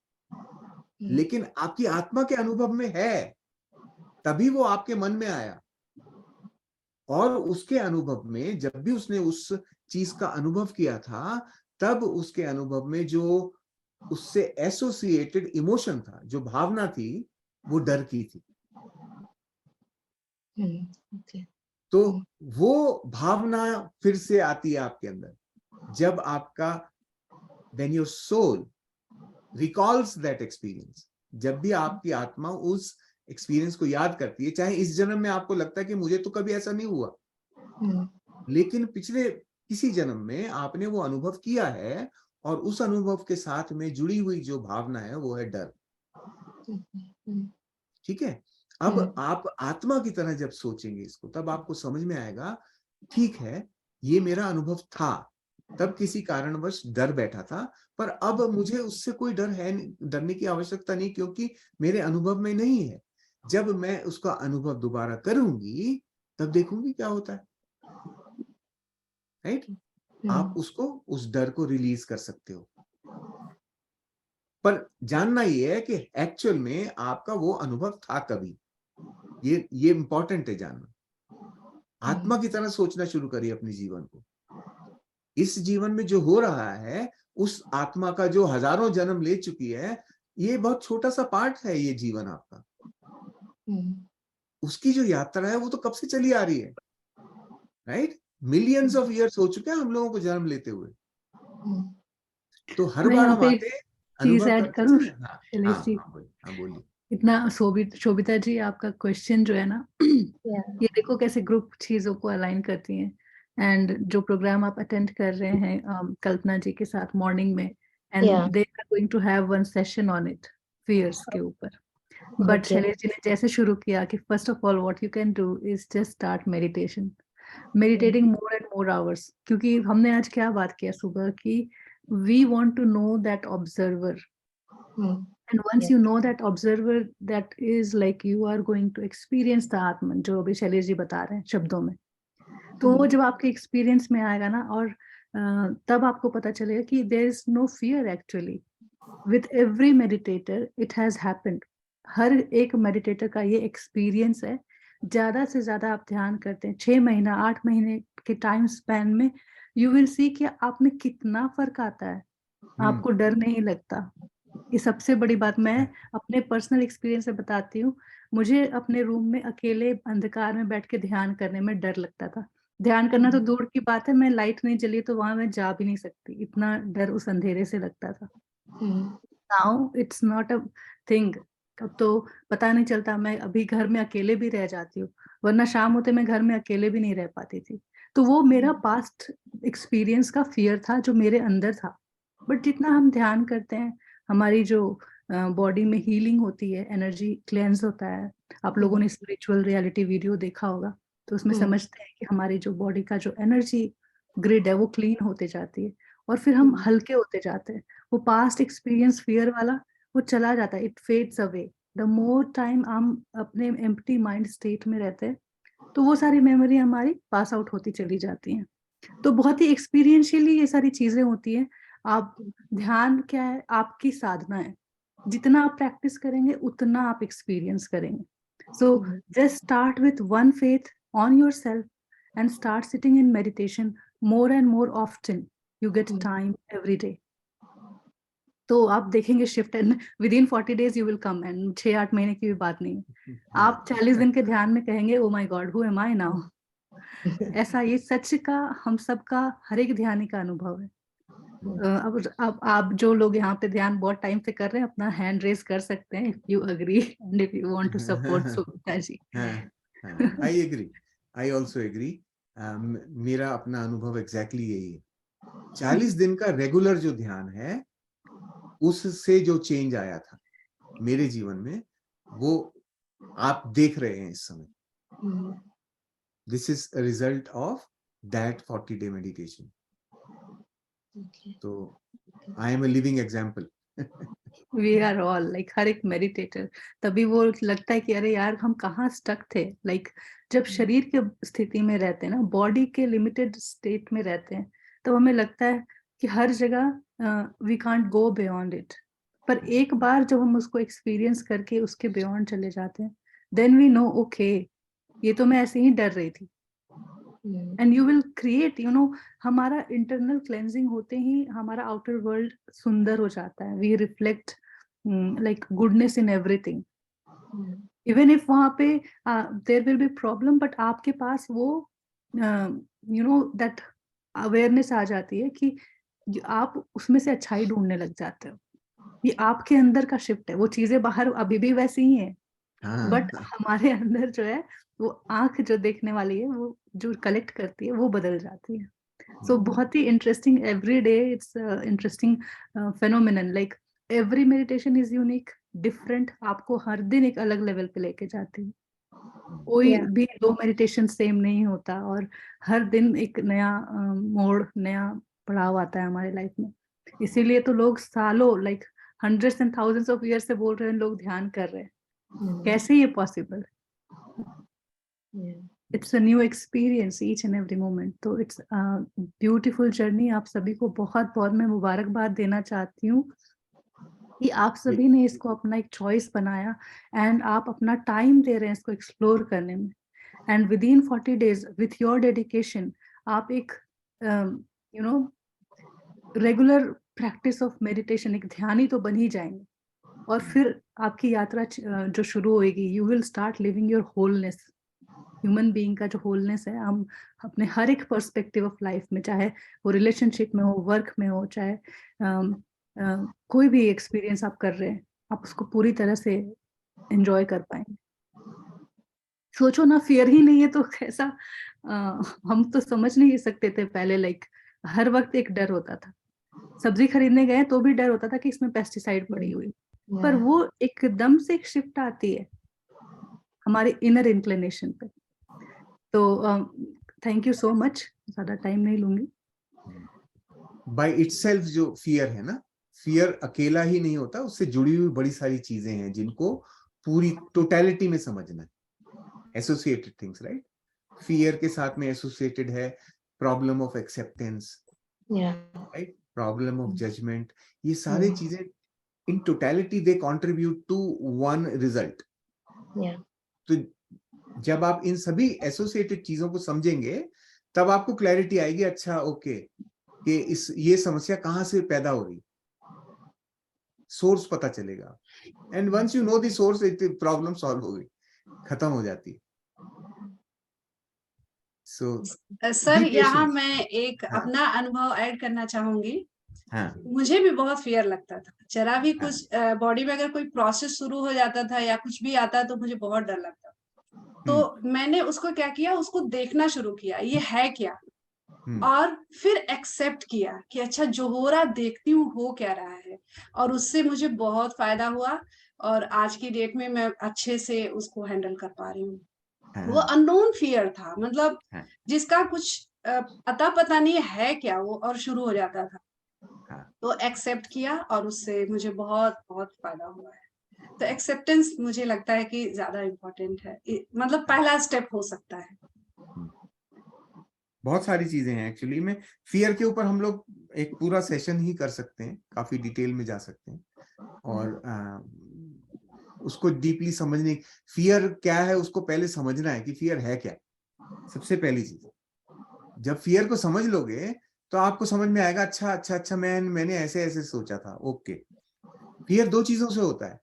लेकिन आपकी आत्मा के अनुभव में है, तभी वो आपके मन में आया। और उसके अनुभव में जब भी उसने उस चीज का अनुभव किया था, तब उसके अनुभव में जो उससे एसोसिएटेड इमोशन था, जो भावना थी, वो डर की थी। तो वो भावना फिर से आती है आपके अंदर जब आपका when your soul recalls that experience, जब भी आपकी आत्मा उस एक्सपीरियंस को याद करती है, चाहे इस जन्म में आपको लगता है कि मुझे तो कभी ऐसा नहीं हुआ, लेकिन पिछले किसी जन्म में आपने वो अनुभव किया है, और उस अनुभव के साथ में जुड़ी हुई जो भावना है वो है डर। ठीक है, अब आप आत्मा की तरह जब सोचेंगे इसको, तब आपको समझ में आएगा, ठीक है, ये मेरा अनुभव था, तब किसी कारणवश डर बैठा था, पर अब मुझे उससे कोई डरने की आवश्यकता नहीं, क्योंकि मेरे अनुभव में नहीं है। जब मैं उसका अनुभव दोबारा करूंगी, तब देखूंगी क्या होता है, राइट? आप उस डर को रिलीज कर सकते हो, पर जानना ये है कि एक्चुअल में आपका वो अनुभव था कभी। ये इंपॉर्टेंट है जानना। आत्मा की तरह सोचना शुरू करिए अपने जीवन को, इस जीवन में जो हो रहा है उस आत्मा का जो हजारों जन्म ले चुकी है, ये बहुत छोटा सा पार्ट है ये जीवन आपका। उसकी जो यात्रा है वो तो कब से चली आ रही है, राइट? मिलियंस ऑफ ईयर्स हो चुके हैं हम लोगों को जन्म लेते हुए। तो हर मैं बार यहाँ हम पे आते हैं, चीज अनुभव ऐड करते करूँ हैं। हाँ शैलेश हाँ जी, हाँ बोलिए। इतना शोभिता जी आपका क्वेश्चन जो है ना, ये देखो कैसे ग्रुप चीजों को अलाइन करती हैं। एंड जो प्रोग्राम आप अटेंड कर रहे हैं कल्पना जी के साथ मॉर्निंग में, and they are going to have one session on it, fears के ऊपर। बट शैलेश जी ने जैसे शुरू किया कि first of all what you can do is just start meditation, meditating more and more hours. क्योंकि हमने आज क्या बात किया सुबह कि we want to know that observer, and once you know that observer, that is like you are going to experience the Atman, जो अभी शैलेश जी बता रहे हैं शब्दों में। तो वो जब आपके एक्सपीरियंस में आएगा ना, और तब आपको पता चलेगा कि there is no fear actually with every meditator it has happened। हर एक मेडिटेटर का ये एक्सपीरियंस है। ज्यादा से ज्यादा आप ध्यान करते हैं 6 महीना 8 महीने के टाइम स्पैन में, यू विल सी कि आप में कितना फर्क आता है, आपको डर नहीं लगता। ये सबसे बड़ी बात मैं अपने पर्सनल एक्सपीरियंस से बताती हूँ। मुझे अपने रूम में अकेले अंधकार में बैठ के ध्यान करने में डर लगता था। ध्यान करना तो दूर की बात है, मैं लाइट नहीं जली तो वहां मैं जा भी नहीं सकती, इतना डर उस अंधेरे से लगता था। Now it's not a thing. अब तो पता नहीं चलता, मैं अभी घर में अकेले भी रह जाती हूँ, वरना शाम होते मैं घर में अकेले भी नहीं रह पाती थी। तो वो मेरा पास्ट एक्सपीरियंस का फियर था जो मेरे अंदर था। बट जितना हम ध्यान करते हैं, हमारी जो बॉडी में हीलिंग होती है, एनर्जी क्लेंस होता है। आप लोगों ने स्पिरिचुअल रियलिटी वीडियो देखा होगा, तो उसमें समझते हैं कि हमारी जो बॉडी का जो एनर्जी ग्रिड है वो क्लीन होते जाती है, और फिर हम हल्के होते जाते हैं। वो पास्ट एक्सपीरियंस फियर वाला वो चला जाता है, it fades away. The more time हम अपने एम्प्टी माइंड स्टेट में रहते हैं, तो वो सारी मेमोरी हमारी पास आउट होती चली जाती हैं। तो बहुत ही एक्सपीरियंशियली ये सारी चीजें होती हैं। आप ध्यान क्या है, आपकी साधना है। जितना आप प्रैक्टिस करेंगे उतना आप एक्सपीरियंस करेंगे। So just start with one faith on yourself and start sitting in meditation more and more often. You get time every day, तो आप देखेंगे shift, and with in 40 days you will come. And 6-8 महीने की भी बात नहीं है, आप 40 दिन के ध्यान में कहेंगे oh my God who am I now. ऐसा ये सच का हम सबका हर एक ध्यानी का अनुभव है। अब आप जो लोग यहाँ पे ध्यान बहुत टाइम से कर रहे हैं, अपना हैंड रेज कर सकते हैं if you agree and if you want to support Sumita ji. I agree, I also agree. मेरा अपना अनुभव एग्जैक्टली यही है। 40 दिन का रेगुलर जो ध्यान है, उससे जो चेंज आया था मेरे जीवन में, वो आप देख रहे हैं इस समय। This is a result of that 40 day meditation। तो I am a living example. We are all like हर एक मेडिटेटर। तभी वो लगता है कि अरे यार हम कहाँ स्टक थे। लाइक जब शरीर के स्थिति में रहते हैं ना, बॉडी के लिमिटेड स्टेट में रहते हैं, तो हमें लगता है कि हर जगह we can't go beyond it. पर एक बार जब हम उसको एक्सपीरियंस करके उसके बियॉन्ड चले जाते हैं, देन वी नो ओके ये तो मैं ऐसे ही डर रही थी। And you will create, you know, हमारा इंटरनल क्लेंजिंग होते ही हमारा आउटर वर्ल्ड सुंदर हो जाता है। We reflect like goodness in everything, even if वहां पे there will be problem, but आपके पास वो यू नो दैट अवेयरनेस आ जाती है कि आप उसमें से अच्छाई ढूंढने लग जाते हो। ये आपके अंदर का शिफ्ट है। वो चीजें बाहर अभी भी वैसी ही है, बट हमारे अंदर जो है वो आंख जो देखने वाली है, वो जो कलेक्ट करती है, वो बदल जाती है। सो बहुत ही interesting, every day it's interesting phenomenon. Like every meditation is unique, different, आपको हर दिन एक अलग लेवल पे लेके जाती है। कोई भी 2 मेडिटेशन सेम नहीं होता, और हर दिन एक नया मोड़, नया पड़ाव आता है हमारे लाइफ में। इसीलिए तो लोग सालों, like hundreds and thousands of year से बोल रहे हैं, लोग ध्यान कर रहे हैं। कैसे ये possible? It's a new experience each and every moment. तो इट्स ब्यूटीफुल जर्नी। आप सभी को बहुत बहुत मैं मुबारकबाद देना चाहती हूँ कि आप सभी ने इसको अपना एक चॉइस बनाया, एंड आप अपना टाइम दे रहे हैं इसको एक्सप्लोर करने में। And with in 40 days with your dedication आप एक you know regular practice of meditation, एक ध्यानी तो बन ही जाएंगे, और फिर आपकी यात्रा जो शुरू होएगी, you will start living your wholeness. Human being का जो होलनेस है, हम अपने हर एक पर्सपेक्टिव ऑफ लाइफ में, चाहे वो रिलेशनशिप में हो, वर्क में हो, चाहे कोई भी एक्सपीरियंस आप कर रहे हैं, आप उसको पूरी तरह से एंजॉय कर पाएंगे। सोचो ना, फियर ही नहीं है तो कैसा, हम तो समझ नहीं सकते थे पहले, लाइक हर वक्त एक डर होता था। सब्जी खरीदने गए तो भी डर होता था कि इसमें पेस्टिसाइड पड़ी हुई, पर वो एकदम से एक शिफ्ट आती है हमारे इनर इंक्लिनेशन पे। तो थैंक यू सो मच, ज्यादा टाइम नहीं लूंगी। बाय इटसेल्फ जो फियर है ना, फियर अकेला ही नहीं होता, उससे जुड़ी हुई बड़ी सारी चीजें हैं जिनको पूरी टोटलिटी में समझना है। Associated things, right? फियर के साथ में एसोसिएटेड है problem of acceptance, right, problem of judgement. ये सारी चीजें in totality they contribute to one result. तो जब आप इन सभी एसोसिएटेड चीजों को समझेंगे तब आपको क्लैरिटी आएगी, अच्छा ओके, कि ये समस्या कहां से पैदा हो रही, सोर्स पता चलेगा। And once you know the source, problem solve हो गई, खत्म हो जाती है। सर यहाँ मैं एक अपना अनुभव ऐड करना चाहूंगी। मुझे भी बहुत फियर लगता था, जरा भी कुछ बॉडी में अगर कोई प्रोसेस शुरू हो जाता था या कुछ भी आता तो मुझे बहुत डर लगता। तो मैंने उसको क्या किया, उसको देखना शुरू किया, ये है क्या, और फिर एक्सेप्ट किया कि अच्छा जो हो रहा देखती हूँ हो क्या रहा है, और उससे मुझे बहुत फायदा हुआ। और आज की डेट में मैं अच्छे से उसको हैंडल कर पा रही हूँ। वो अननोन फियर था, मतलब जिसका कुछ अता पता नहीं है क्या वो, और शुरू हो जाता था। तो एक्सेप्ट किया और उससे मुझे बहुत बहुत फायदा हुआ है। तो एक्सेप्टेंस मुझे लगता है कि ज्यादा इम्पोर्टेंट है, मतलब पहला स्टेप हो सकता है। बहुत सारी चीजें हैं एक्चुअली में। फियर के ऊपर हम लोग एक पूरा सेशन ही कर सकते हैं, काफी डिटेल में जा सकते हैं, और उसको डीपली समझने, फियर क्या है उसको पहले समझना है कि फियर है क्या। सबसे पहली चीज, जब फियर को समझ लोगे तो आपको समझ में आएगा, अच्छा अच्छा अच्छा, मैंने ऐसे ऐसे सोचा था, ओके। फियर दो चीजों से होता है,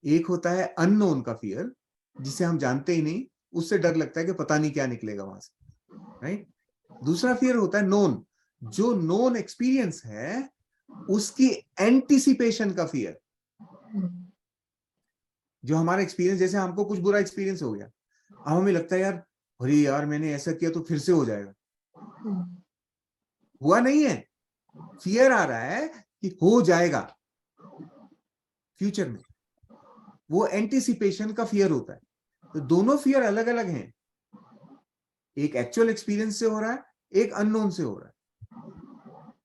एक होता है अननोन का फियर, जिसे हम जानते ही नहीं, उससे डर लगता है कि पता नहीं क्या निकलेगा वहां से, राइट। दूसरा फियर होता है नोन, जो नोन एक्सपीरियंस है उसकी एंटिसिपेशन का फियर, जो हमारा एक्सपीरियंस, जैसे हमको कुछ बुरा एक्सपीरियंस हो गया, अब हमें लगता है यार, अरे यार मैंने ऐसा किया तो फिर से हो जाएगा। हुआ नहीं है, फियर आ रहा है कि हो जाएगा फ्यूचर में, वो एंटिसिपेशन का फियर होता है। तो दोनों फियर अलग अलग हैं, एक एक्चुअल एक्सपीरियंस से हो रहा है, एक अननोन से हो रहा है,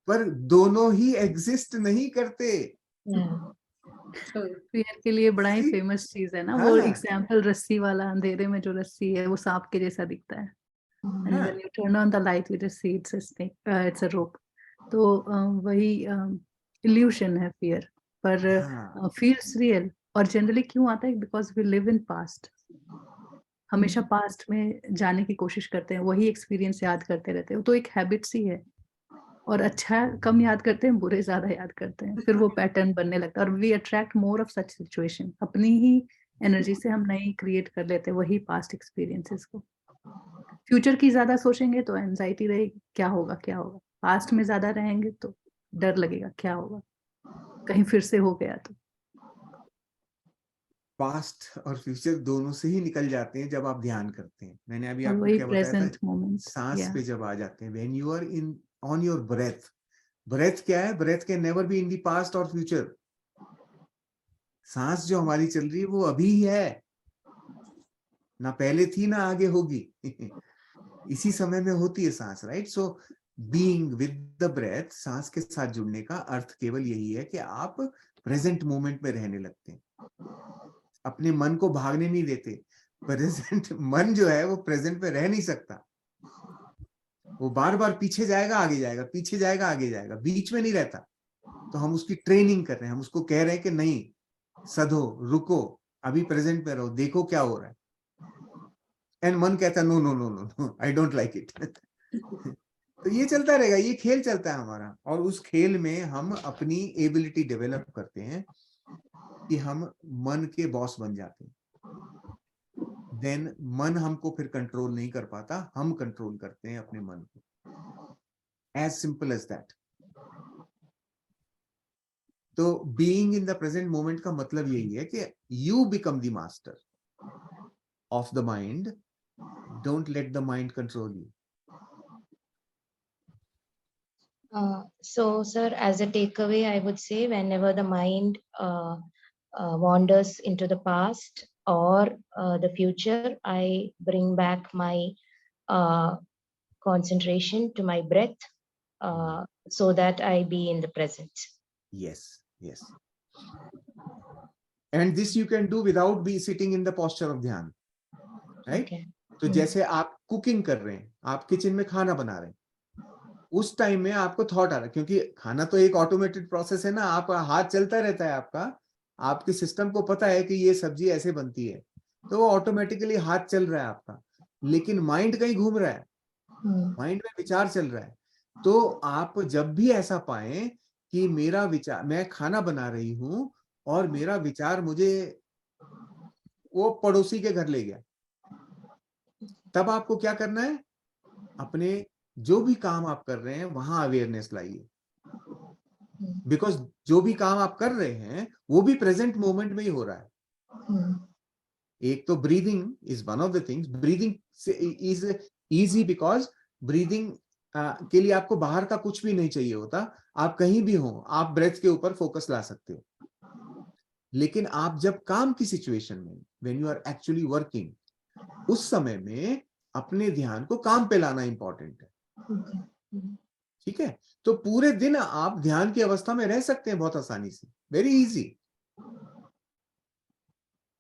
पर दोनों ही एग्जिस्ट नहीं करते। फियर के लिए बड़ा ही फेमस चीज है ना, वो एग्जाम्पल रस्सी वाला, अंधेरे में जो रस्सी है वो सांप के जैसा दिखता है, and when you turn on the light you just see it's a snake, it's a rope। तो वही इल्यूशन है फियर, पर feels real। और जनरली क्यों आता है, because we live in past, हमेशा पास्ट में जाने की कोशिश करते हैं, वही एक्सपीरियंस याद करते रहते हैं, तो एक हैबिट सी है। और अच्छा कम याद करते हैं, बुरे ज्यादा याद करते हैं, फिर वो पैटर्न बनने लगता है, और we attract more of such situation. अपनी ही एनर्जी से हम नई क्रिएट कर लेते हैं वही पास्ट एक्सपीरियंसेस को। फ्यूचर की ज्यादा सोचेंगे तो एंजाइटी रहेगी, क्या होगा क्या होगा। पास्ट में ज्यादा रहेंगे तो डर लगेगा, क्या होगा कहीं फिर से हो गया तो। पास्ट और फ्यूचर दोनों से ही निकल जाते हैं जब आप ध्यान करते हैं। मैंने अभी आपको वही क्या बताया प्रेजेंट था, मोमेंट, सांस पे जब आ जाते हैं, when you are in on your breath. Breath क्या है? Breath can never be in the past और फ्यूचर। सांस जो हमारी चल रही है वो अभी ही है, ना पहले थी ना आगे होगी इसी समय में होती है सांस, right. So being with the breath, सांस के साथ जुड़ने का अर्थ केवल यही है कि आप प्रेजेंट मोमेंट में रहने लगते हैं, अपने मन को भागने नहीं देते। प्रेजेंट मन जो है वो प्रेजेंट में रह नहीं सकता, वो बार बार पीछे जाएगा आगे जाएगा, पीछे जाएगा आगे जाएगा, बीच में नहीं रहता। तो हम उसकी ट्रेनिंग कर रहे हैं, हम उसको कह रहे हैं कि नहीं, सधो, रुको, अभी प्रेजेंट में रहो, देखो क्या हो रहा है। एंड मन कहता है no no no no no, I don't like it. तो ये चलता रहेगा, ये खेल चलता है हमारा, और उस खेल में हम अपनी एबिलिटी डेवलप करते हैं कि हम मन के बॉस बन जाते हैं। देन मन हमको फिर कंट्रोल नहीं कर पाता, हम कंट्रोल करते हैं अपने मन को। As simple as that. तो being in the present moment का मतलब यही है कि you become the master of the mind, don't let the mind control you. So, sir, as a takeaway, I would say whenever the mind wanders into the past or the future, I bring back my concentration to my breath so that I be in the present. Yes, yes. And this you can do without be sitting in the posture of ध्यान, right? Okay. तो जैसे आप cooking कर रहे हैं, आप kitchen में खाना बना रहे हैं, उस टाइम में आपको थॉट आ रहा है, क्योंकि खाना तो एक ऑटोमेटेड प्रोसेस है ना, आप हाथ चलता रहता है आपका, आपके सिस्टम को पता है कि ये सब्जी ऐसे बनती है, तो वो ऑटोमेटिकली हाथ चल रहा है आपका, लेकिन माइंड कहीं घूम रहा है, माइंड में विचार चल रहा है। तो आप जब भी ऐसा पाए कि मेरा विचार, मैं खाना बना रही हूं और मेरा विचार मुझे वो पड़ोसी के घर ले गया, तब आपको क्या करना है, अपने जो भी काम आप कर रहे हैं वहां अवेयरनेस लाइए, बिकॉज जो भी काम आप कर रहे हैं वो भी प्रेजेंट मोमेंट में ही हो रहा है। एक तो breathing is one of the things, breathing is easy because breathing के लिए आपको बाहर का कुछ भी नहीं चाहिए होता, आप कहीं भी हो आप ब्रेथ के ऊपर फोकस ला सकते हो। लेकिन आप जब काम की सिचुएशन में, when you are actually working, उस समय में अपने ध्यान को काम पे लाना इंपॉर्टेंट है। ठीक है, तो पूरे दिन आप ध्यान की अवस्था में रह सकते हैं बहुत आसानी से, वेरी इजी।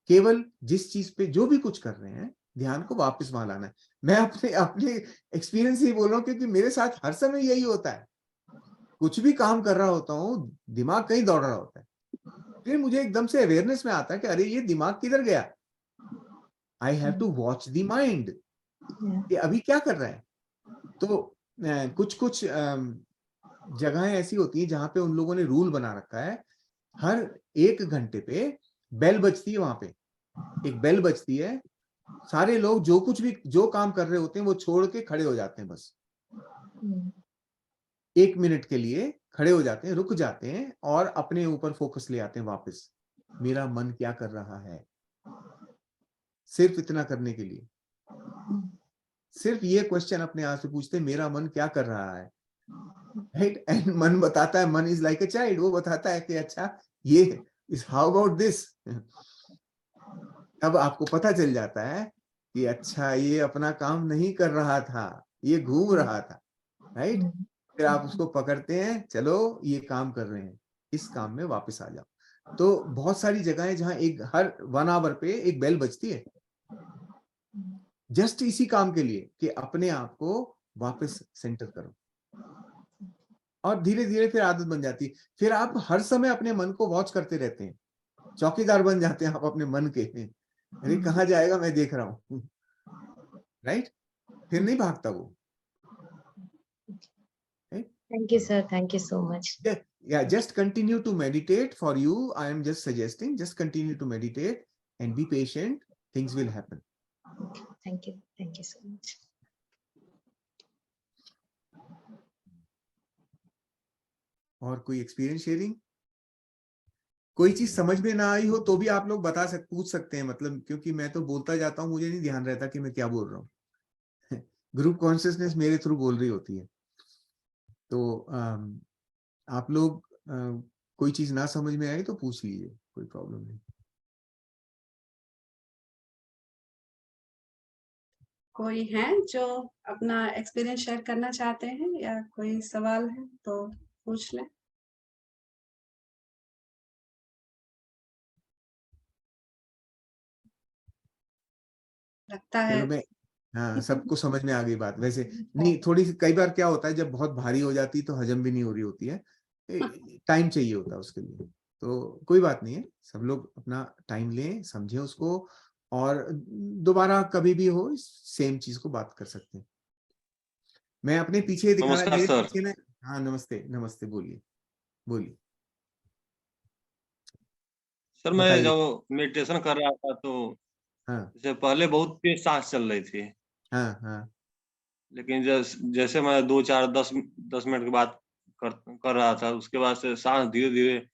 केवल जिस चीज पे जो भी कुछ कर रहे हैं ध्यान को वापस वहां लाना है। मैं अपने एक्सपीरियंस ही बोल रहा हूं, क्योंकि मेरे साथ हर समय यही होता है, कुछ भी काम कर रहा होता हूँ, दिमाग कहीं दौड़ रहा होता है, फिर मुझे एकदम से अवेयरनेस में आता है कि अरे ये दिमाग किधर गया, I have to watch the mind, ये अभी क्या कर रहा है। तो कुछ कुछ जगहें ऐसी होती हैं जहां पे उन लोगों ने रूल बना रखा है, हर 1 घंटे पे बेल बजती है, वहां पे एक बेल बजती है, सारे लोग जो कुछ भी जो काम कर रहे होते हैं वो छोड़ के खड़े हो जाते हैं, बस 1 मिनट के लिए खड़े हो जाते हैं, रुक जाते हैं और अपने ऊपर फोकस ले आते हैं वापस, मेरा मन क्या कर रहा है। सिर्फ इतना करने के लिए, सिर्फ ये क्वेश्चन अपने आप से पूछते हैं, मेरा मन क्या कर रहा है, राइट। एंड मन बताता है, मन इज लाइक अ चाइल्ड, वो बताता है कि अच्छा ये इज हाउ अबाउट दिस। तब आपको पता चल जाता है कि अच्छा ये अपना काम नहीं कर रहा था, ये घूम रहा था, राइट। फिर आप उसको पकड़ते हैं, चलो ये काम कर रहे हैं, इस काम में वापस आ जाओ। तो बहुत सारी जगहें जहां एक हर 1 आवर पे एक बेल बजती है, जस्ट इसी काम के लिए कि अपने आप को वापस सेंटर करो, और धीरे धीरे फिर आदत बन जाती है। फिर आप हर समय अपने मन को वॉच करते रहते हैं, चौकीदार बन जाते हैं आप अपने मन के, अरे कहाँ जाएगा मैं देख रहा हूँ, राइट। फिर नहीं भागता वो। Thank you, sir. Thank you so much. Yeah, just continue to meditate. For you, I am just suggesting, just continue to meditate and be patient. Things will happen. Okay. Thank you. Thank you so much. और कोई experience sharing, कोई चीज समझ में ना आई हो तो भी आप लोग पूछ सकते हैं, मतलब क्योंकि मैं तो बोलता जाता हूँ, मुझे नहीं ध्यान रहता कि मैं क्या बोल रहा हूँ। ग्रुप कॉन्शियसनेस मेरे थ्रू बोल रही होती है। तो आप लोग कोई चीज ना समझ में आई तो पूछ लीजिए, कोई प्रॉब्लम नहीं। कोई है जो अपना एक्सपीरियंस शेयर करना चाहते हैं या कोई सवाल है तो पूछ लें। लगता है चलो मैं, हाँ सबको समझ में आ गई बात। वैसे नहीं, थोड़ी सी कई बार क्या होता है जब बहुत भारी हो जाती है तो हजम भी नहीं हो रही होती है, टाइम चाहिए होता है उसके लिए। तो कोई बात नहीं है, सब लोग अपना टाइम लें, समझें उसको, और दोबारा कभी भी हो सेम चीज को बात कर सकते हैं। मैं अपने पीछे दिखाना, नमस्कार मेरे सर। पीछे ना। हाँ नमस्ते, नमस्ते, बोलिए बोलिए। सर मैं बताइए। जब मेडिटेशन कर रहा था तो हाँ जैसे पहले बहुत तेज सांस चल रही थी, हाँ हाँ लेकिन जैसे मैं 2 4 10 मिनट के बाद कर रहा था, उसके बाद से सांस धीरे धीरे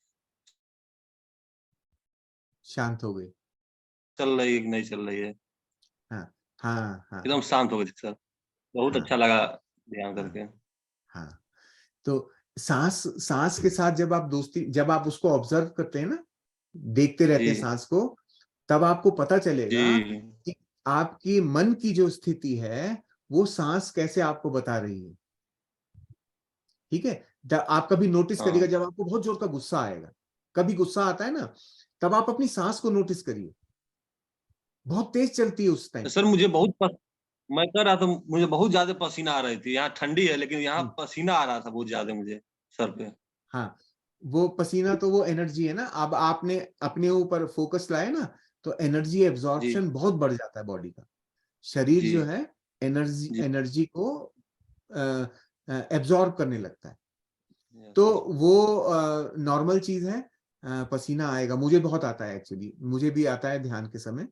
शांत हो गई। चल रही है कि नहीं चल रही है, हाँ हाँ हाँ एकदम शांत हो गई थी सर। बहुत हाँ अच्छा लगा ध्यान हाँ करके। हाँ। तो सांस सांस के साथ जब आप जब आप उसको ऑब्जर्व करते हैं ना, देखते रहते हैं जी सांस को, तब आपको पता चलेगा जी कि आपकी मन की जो स्थिति है वो सांस कैसे आपको बता रही है। ठीक है। आप कभी नोटिस करिएगा हाँ जब आपको बहुत जोर का गुस्सा आएगा, कभी गुस्सा आता है ना, तब आप अपनी सांस को नोटिस करिए, बहुत तेज चलती है उस तो टाइम। सर मैं कर रहा था, मुझे बहुत ज्यादा पसीना आ रही थी। यहाँ ठंडी है लेकिन यहाँ पसीना आ रहा था बहुत ज्यादा मुझे सर पे। हाँ, वो पसीना तो वो एनर्जी है ना। अब आपने अपने ऊपर फोकस लाया ना, तो एनर्जी जी एब्जॉर्प्शन बहुत बढ़ जाता है बॉडी का। शरीर जी जो है एनर्जी जी एनर्जी को एब्जॉर्ब करने लगता है। यस तो सर। वो नॉर्मल चीज है। पसीना आएगा, मुझे बहुत आता है एक्चुअली, मुझे भी आता है ध्यान के समय।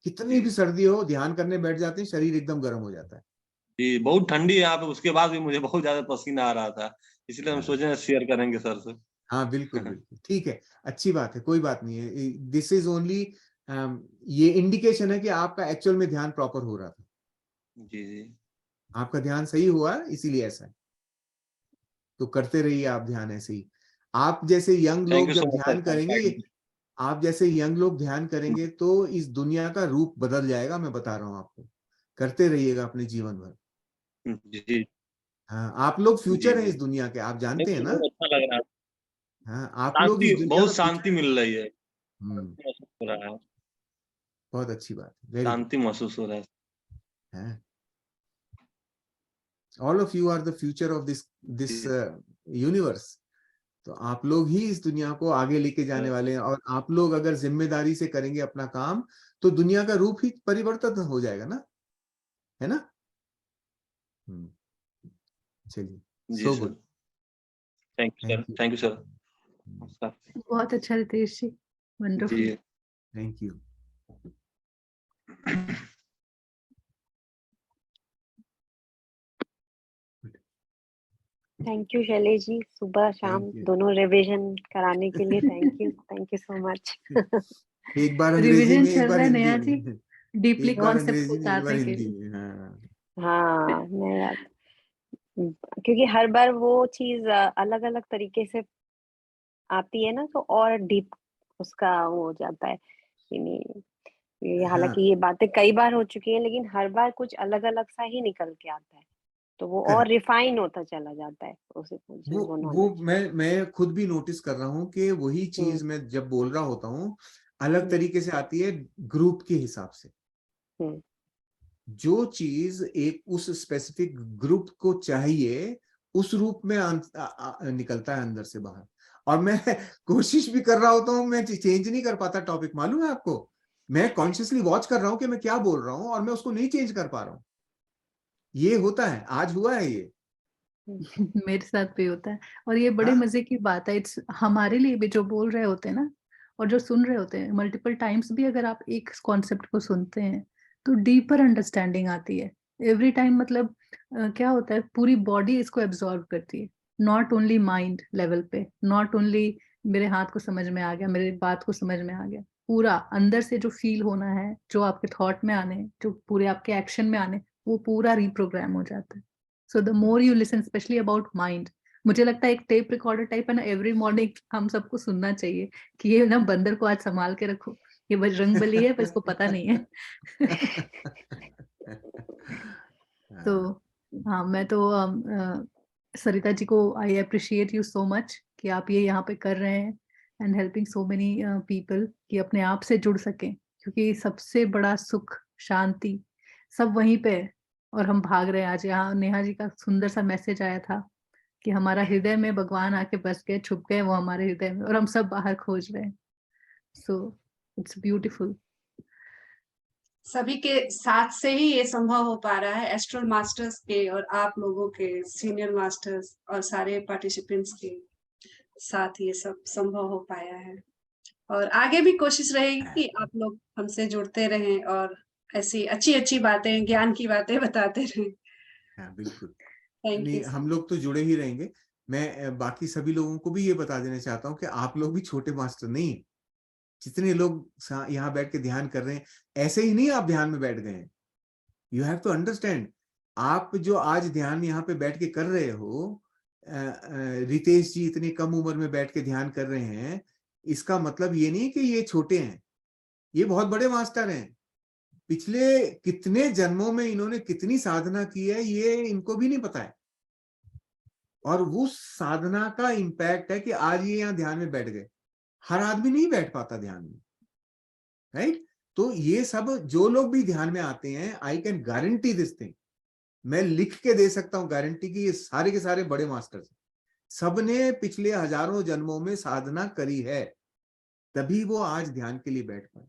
कितनी जी भी सर्दी हो, ध्यान करने बैठ जाते हैं, शरीर एकदम गर्म हो जाता है। जी, बहुत ठंडी है यहाँ पे, उसके बाद भी मुझे बहुत ज़्यादा पसीना आ रहा था। इसलिए हम हाँ सोचे शेयर करेंगे सर से। हाँ, बिल्कुल बिल्कुल ठीक है, अच्छी बात है, कोई बात नहीं है। दिस इज ओनली ये इंडिकेशन है कि आपका एक्चुअल में ध्यान प्रॉपर हो रहा था, जी, जी। आपका ध्यान सही हुआ है, इसीलिए ऐसा है। तो करते रहिए आप ध्यान ऐसे ही। आप जैसे यंग थैंक लोग यू सो जब मच सर ध्यान फॉर करेंगे, गाइडिंग। आप जैसे यंग लोग ध्यान करेंगे तो इस दुनिया का रूप बदल जाएगा, मैं बता रहा हूँ आपको। करते रहिएगा अपने जीवन भर। जी, हाँ, आप लोग जी, फ्यूचर हैं जी। इस दुनिया के, आप नहीं, जानते हैं मुझे ना। बहुत अच्छा लग रहा है। हाँ, आप लोग इस दुनिया का बहुत फ्यूचर शांति है। मिल रही है। हम्म, शांति महसूस हो रहा है। बहुत अच्छी बात है, वेरी गुड शांति महसूस हो रहा है। है। All of you are the future of this this जी, यूनिवर्स। तो आप लोग ही इस दुनिया को आगे लेके जाने सर। वाले हैं, और आप लोग अगर जिम्मेदारी से करेंगे अपना काम, तो दुनिया का रूप ही परिवर्तित हो जाएगा ना, है ना। हम्म, चलिए, जी so sir. Good. Thank you sir. Thank you. Thank you sir. नमस्कार। बहुत अच्छा रितेश जी, वंडरफुल। जी। Thank you. Thank you Shailesh ji, सुबह शाम थैंक यू। दोनों रिवीजन कराने के लिए थैंक यू सो मच। एक बार अंग्रेजी रिवीजन में, एक चल बार रहा है हिंदी नेहा जी, में। डीपली एक बार कॉन्सेप्ट को अंग्रेजी में, एक बार उतारने के हिंदी लिए। में। हाँ हाँ, मैं याद क्योंकि हर बार वो चीज अलग अलग तरीके से आती है ना, तो और डीप उसका वो हो जाता है कि नहीं, ये हाँ, हालांकि ये बातें कई बार हो चुकी हैं लेकिन हर बार कुछ अलग अलग सा ही निकल के आता है, तो वो और करेक्ट। रिफाइन होता चला जाता है उसे वो वो नॉलेज। मैं खुद भी नोटिस कर रहा हूँ कि वही हम्म चीज मैं जब बोल रहा होता हूँ, अलग हम्म तरीके से आती है, ग्रुप के हिसाब से। हम्म जो चीज एक उस स्पेसिफिक ग्रुप को चाहिए, उस रूप में निकलता है अंदर से बाहर। और मैं कोशिश भी कर रहा होता हूँ, मैं चेंज नहीं कर पाता टॉपिक, मालूम है आपको। मैं कॉन्शियसली वॉच कर रहा हूँ कि मैं क्या बोल रहा हूँ, और मैं उसको नहीं चेंज कर पा रहा हूँ। ये होता है, आज हुआ है ये। मेरे साथ भी होता है, और ये बड़े हाँ मजे की बात है। इट्स हमारे लिए भी, जो बोल रहे होते हैं ना और जो सुन रहे होते हैं, मल्टीपल टाइम्स भी अगर आप एक कॉन्सेप्ट को सुनते हैं तो डीपर अंडरस्टैंडिंग आती है एवरी टाइम। मतलब क्या होता है, पूरी बॉडी इसको एब्जॉर्व करती है, नॉट ओनली माइंड लेवल पे, नॉट ओनली मेरे हाथ को समझ में आ गया, मेरे बात को समझ में आ गया, पूरा अंदर से जो फील होना है, जो आपके थॉट में आने, जो पूरे आपके एक्शन में आने, वो पूरा रिप्रोग्राम हो जाता है। So the more you listen, specially about mind, मुझे लगता है एक टेप रिकॉर्डर टाइप है ना, एवरी मॉर्निंग हम सबको सुनना चाहिए कि ये ना बंदर को आज संभाल के रखो, ये बजरंगबली है पर इसको पता नहीं है। तो हाँ, मैं तो सरिता जी को I appreciate you so much कि आप ये यहाँ पे कर रहे हैं and helping so many people कि अपने आप से जुड़ सकें, क्योंकि सबसे बड़ा सुख, शांति सब वहीं पे है, और हम भाग रहे हैं। आज यहाँ नेहा जी का सुंदर सा मैसेज आया था कि हमारा हृदय में भगवान आके बस गए, छुप गए वो हमारे हृदय में, और हम सब बाहर खोज रहे हैं। So it's beautiful. सभी के साथ से ही ये संभव हो पा रहा है, एस्ट्रल मास्टर्स के और आप लोगों के, सीनियर मास्टर्स और सारे पार्टिसिपेंट्स के साथ ये सब संभव हो पाया है। और आगे भी कोशिश रहेगी कि आप लोग हमसे जुड़ते रहें और ऐसी अच्छी बातें, ज्ञान की बातें बताते रहें। हाँ, बिल्कुल। थैंक नहीं, यू। हम लोग तो जुड़े ही रहेंगे। मैं बाकी सभी लोगों को भी ये बता देना चाहता हूँ कि आप लोग भी छोटे मास्टर नहीं हैं। जितने लोग यहाँ बैठ के ध्यान कर रहे हैं, ऐसे ही नहीं आप ध्यान में बैठ गए हैं। यू हैव टू अंडरस्टैंड, आप जो आज ध्यान यहाँ पे बैठ के कर रहे हो, रितेश जी इतनी कम उम्र में बैठ के ध्यान कर रहे हैं, इसका मतलब ये नहीं कि ये छोटे हैं, ये बहुत बड़े मास्टर हैं। पिछले कितने जन्मों में इन्होंने कितनी साधना की है, ये इनको भी नहीं पता है। और वो साधना का इम्पैक्ट है कि आज ये यहाँ ध्यान में बैठ गए। हर आदमी नहीं बैठ पाता ध्यान में, राइट? तो ये सब जो लोग भी ध्यान में आते हैं, I can guarantee this thing, मैं लिख के दे सकता हूं गारंटी की, ये सारे के सारे बड़े मास्टर्स हैं। सबने पिछले हजारों जन्मों में साधना करी है, तभी वो आज ध्यान के लिए बैठ पाए।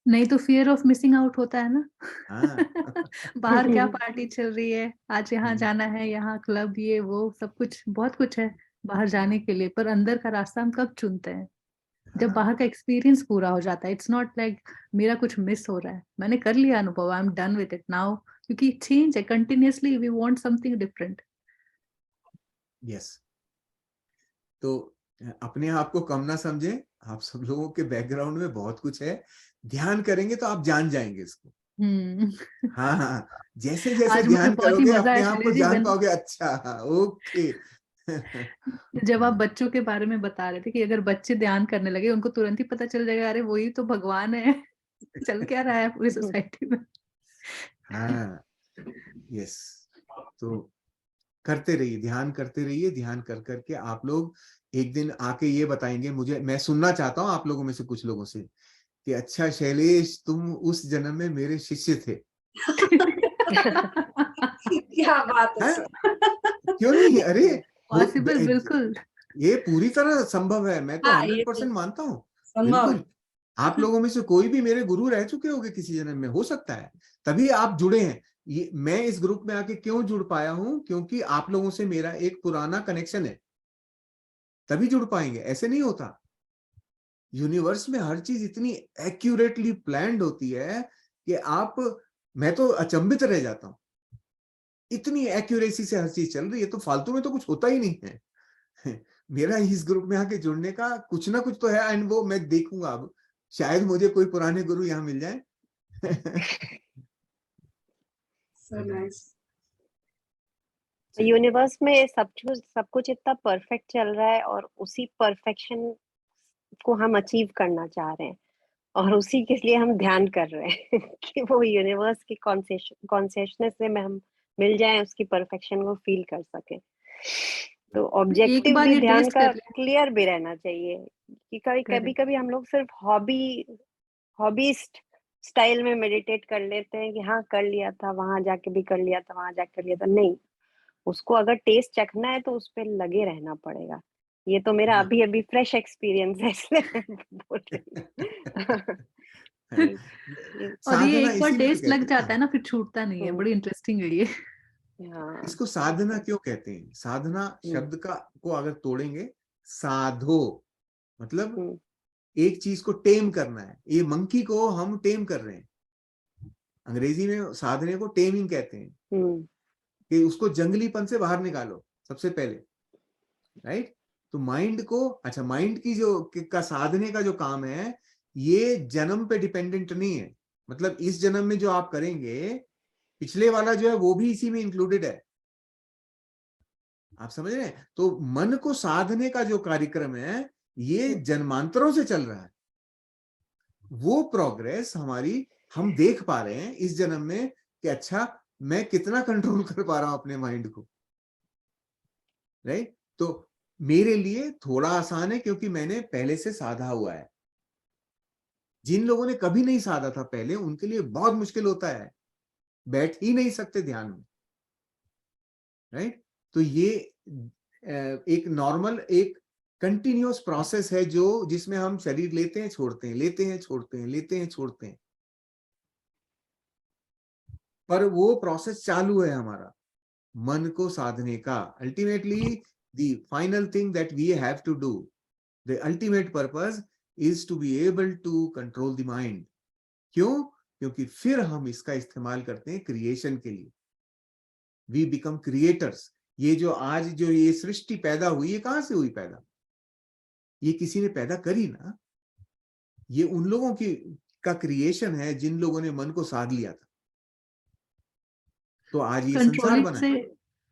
नहीं तो फियर ऑफ मिसिंग आउट होता है ना। हाँ। बाहर क्या पार्टी चल रही है, आज यहाँ जाना है, यहाँ क्लब, ये वो सब कुछ, बहुत कुछ है बाहर जाने के लिए, पर अंदर का रास्ता हम कब चुनते हैं? जब बाहर का एक्सपीरियंस पूरा हो जाता है। इट्स नॉट लाइक मेरा कुछ मिस हो रहा है, मैंने कर लिया अनुभव, I am done with it now, क्योंकि चेंज है continuously, we want something different. Yes, तो अपने आप को कम ना समझें, आप सब लोगों के बैकग्राउंड में बहुत कुछ है। ध्यान करेंगे तो आप जान जाएंगे इसको। हाँ हाँ, जैसे जैसे आज मुझे ध्यान बहुत ही करोगे मजा अपने आया आप को शैलेश जी, जान पाओगे। अच्छा, ओके। जब आप बच्चों के बारे में बता रहे थे कि अगर बच्चे ध्यान करने लगे, उनको तुरंत ही पता चल जाएगा, अरे वही तो भगवान है, चल क्या रहा है पूरी सोसाइटी में। हाँ, यस, तो करते रहिए, ध्यान करते रहिए। ध्यान कर करके आप लोग एक दिन आके ये बताएंगे मुझे, मैं सुनना चाहता हूँ आप लोगों में से कुछ लोगों से कि अच्छा शैलेश, तुम उस जन्म में मेरे शिष्य थे। क्या बात है हाँ? सर। क्यों नहीं? अरे पॉसिबल, बिल्कुल। ये पूरी तरह संभव है, मैं तो हाँ, ये 100% तो मानता हूँ। संभव है। बिल्कुल, आप लोगों में से कोई भी मेरे गुरु रह चुके होंगे किसी जन्म में, हो सकता है, तभी आप जुड़े हैं। ये मैं इस ग्रुप में आके क्यों जुड़ पाया हूं? क्योंकि आप लोगों से मेरा एक पुराना कनेक्शन है, तभी जुड़ पाएंगे, ऐसे नहीं होता। यूनिवर्स में हर चीज इतनी एक्यूरेटली प्लान्ड होती है कि मैं तो अचंभित रह जाता हूं, इतनी एक्यूरेसी से हर चीज चल रही है, तो फालतू में तो कुछ होता ही नहीं है। मेरा इस ग्रुप में आके जुड़ने का कुछ ना कुछ तो है, एंड वो मैं देखूंगा अब, शायद मुझे कोई पुराने गुरु यहाँ मिल जाए। So nice. यूनिवर्स में सब कुछ इतना परफेक्ट चल रहा है और उसी परफेक्शन को हम अचीव करना चाह रहे हैं और उसी के लिए हम ध्यान कर रहे हैं कि वो यूनिवर्स की कॉन्शियसनेस में हम मिल जाएं, उसकी परफेक्शन को फील कर सके। तो एक ऑब्जेक्टिव बार भी ये ध्यान टेस्ट का कर ले। क्लियर भी रहना चाहिए कि कभी कभी हम लोग सिर्फ हॉबीस्ट स्टाइल में मेडिटेट कर लेते हैं कि हाँ कर लिया था, वहां जाके भी कर लिया था, वहां जाके कर लिया था। नहीं, उसको अगर टेस्ट चखना है तो उस पर लगे रहना पड़ेगा। ये तो मेरा हाँ। अभी फ्रेश एक्सपीरियंस है, इसलिए मैं बोल रही हूँ। और ये साधना एक बार इसीलिए तो टेस्ट लग कहते जाता हैं, है ना, फिर छूटता नहीं है। बड़ी इंटरेस्टिंग है ये। हाँ, इसको साधना क्यों कहते हैं? साधना शब्द को अगर तोड़ेंगे, साधो मतलब एक चीज को टेम करना है। ये मंकी को हम टेम कर रहे हैं। अंग्रेजी में साधने को टेमिंग कहते हैं, कि उसको जंगलीपन से बाहर निकालो सबसे पहले, राइट? तो माइंड को, अच्छा, माइंड की का साधने का जो काम है, ये जन्म पे डिपेंडेंट नहीं है। मतलब इस जन्म में जो आप करेंगे, पिछले वाला जो है वो भी इसी में इंक्लूडेड है। आप समझ रहे हैं? तो मन को साधने का जो कार्यक्रम है, ये जन्मांतरों से चल रहा है। वो प्रोग्रेस हमारी हम देख पा रहे हैं इस जन्म में कि अच्छा मैं कितना कंट्रोल कर पा रहा हूं अपने माइंड को, राइट? तो मेरे लिए थोड़ा आसान है क्योंकि मैंने पहले से साधा हुआ है। जिन लोगों ने कभी नहीं साधा था पहले, उनके लिए बहुत मुश्किल होता है, बैठ ही नहीं सकते ध्यान में, राइट? तो ये एक नॉर्मल, एक कंटिन्यूअस प्रोसेस है जिसमें हम शरीर लेते हैं, छोड़ते हैं, लेते हैं, छोड़ते हैं, लेते हैं, छोड़ते हैं। पर वो प्रोसेस चालू है हमारा मन को साधने का। Ultimately the final thing that we have to do, the ultimate purpose is to be able to control the mind. क्यों? क्योंकि फिर हम इसका इस्तेमाल करते हैं क्रिएशन के लिए। We become creators. ये जो आज जो ये सृष्टि पैदा हुई, ये कहां से हुई पैदा? ये किसी ने पैदा करी ना। ये उन लोगों की का क्रिएशन है जिन लोगों ने मन को साध लिया था। तो आज ये संसार कंट्रोलिंग बना है।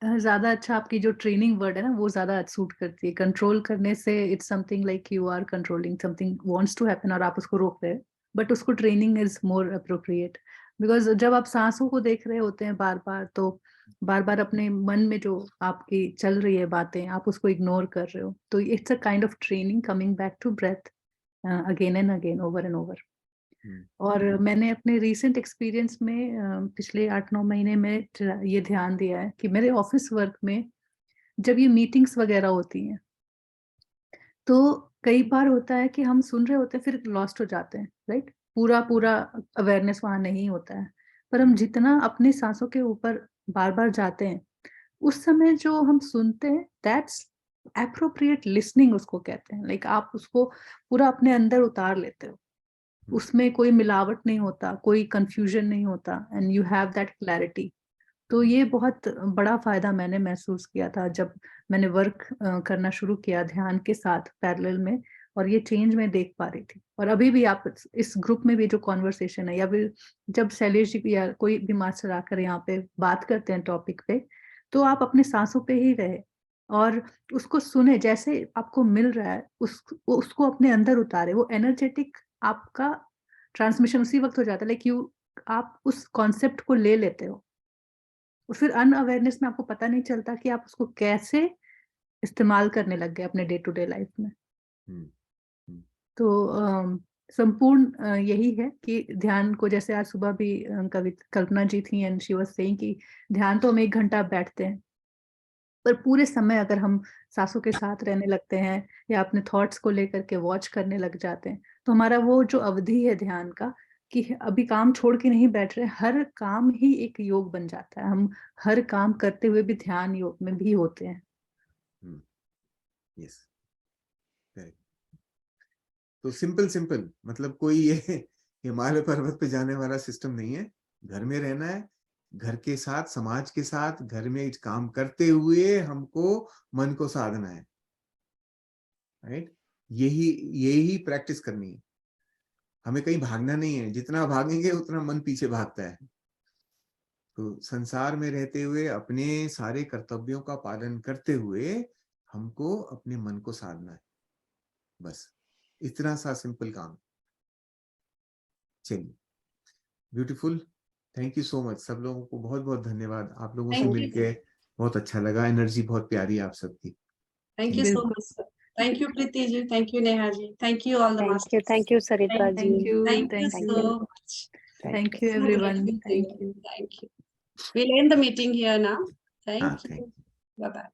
से ज्यादा अच्छा आपकी जो ट्रेनिंग वर्ड है ना वो ज्यादा सूट करती है। कंट्रोल करने से it's something like you are controlling something wants to happen और आप उसको रोक रहे हैं, बट उसको training is more appropriate. Because जब आप सांसों को देख रहे होते हैं बार बार, तो बार बार अपने मन में जो आपकी चल रही है बातें, आप उसको इग्नोर कर रहे हो। तो it's a kind of training coming back to breath again and again, over and over. और मैंने अपने रीसेंट एक्सपीरियंस में पिछले 8-9 महीने में ये ध्यान दिया है कि मेरे ऑफिस वर्क में जब ये मीटिंग्स वगैरह होती हैं, तो कई बार होता है कि हम सुन रहे होते हैं फिर लॉस्ट हो जाते हैं, राइट? पूरा अवेयरनेस वहां नहीं होता है। पर हम जितना अपने सांसों के ऊपर बार बार जाते हैं, उस समय जो हम सुनते हैं दैट्स एप्रोप्रिएट लिसनिंग उसको कहते हैं। लाइक आप उसको पूरा अपने अंदर उतार लेते हो, उसमें कोई मिलावट नहीं होता, कोई कंफ्यूजन नहीं होता, and you have that clarity. तो ये बहुत बड़ा फायदा मैंने महसूस किया था जब मैंने वर्क करना शुरू किया ध्यान के साथ पैरेलल में, और ये चेंज मैं देख पा रही थी। और अभी भी आप इस ग्रुप में भी जो कॉन्वर्सेशन है, या फिर जब शैलेश जी या कोई भी मास्टर आकर यहाँ पे बात करते हैं टॉपिक पे, तो आप अपने सांसों पे ही रहे और उसको सुने, जैसे आपको मिल रहा है उसको अपने अंदर उतारे। वो एनर्जेटिक आपका ट्रांसमिशन उसी वक्त हो जाता है, लाइक आप उस कॉन्सेप्ट को ले लेते हो और फिर अनअवेयरनेस में आपको पता नहीं चलता कि आप उसको कैसे इस्तेमाल करने लग गए अपने डे टू डे लाइफ में। तो संपूर्ण यही है कि ध्यान को, जैसे आज सुबह भी कल्पना जी थी एंड शी वाज सेइंग कि ध्यान तो हम 1 घंटा बैठते हैं, पर पूरे समय अगर हम सांसों के साथ रहने लगते हैं या अपने थॉट्स को लेकर के वॉच करने लग जाते हैं, तो हमारा वो जो अवधि है ध्यान का कि अभी काम छोड़ के नहीं बैठ रहे, हर काम ही एक योग बन जाता है। हम हर काम करते हुए भी ध्यान योग में भी होते हैं। यस, तो सिंपल मतलब कोई ये हिमालय पर्वत पे जाने वाला सिस्टम नहीं है। घर में रहना है, घर के साथ, समाज के साथ, घर में काम करते हुए हमको मन को साधना है, राइट? यही प्रैक्टिस करनी है। हमें कहीं भागना नहीं है, जितना भागेंगे उतना मन पीछे भागता है। तो संसार में रहते हुए अपने सारे कर्तव्यों का पालन करते हुए हमको अपने मन को साधना है, बस इतना सा सिंपल काम। चलिए, beautiful, thank you so much. सब लोगों को बहुत बहुत धन्यवाद। आप लोगों से मिलके बहुत अच्छा लगा, एनर्जी बहुत प्यारी है आप सबकी। Thank you so much sir. Thank you Preeti ji, thank you Neha ji, thank you all the masters. Thank you Sarita ji, thank you so much. Thank you everyone, thank you. We'll end the meeting here now. Thank you. you. Bye bye.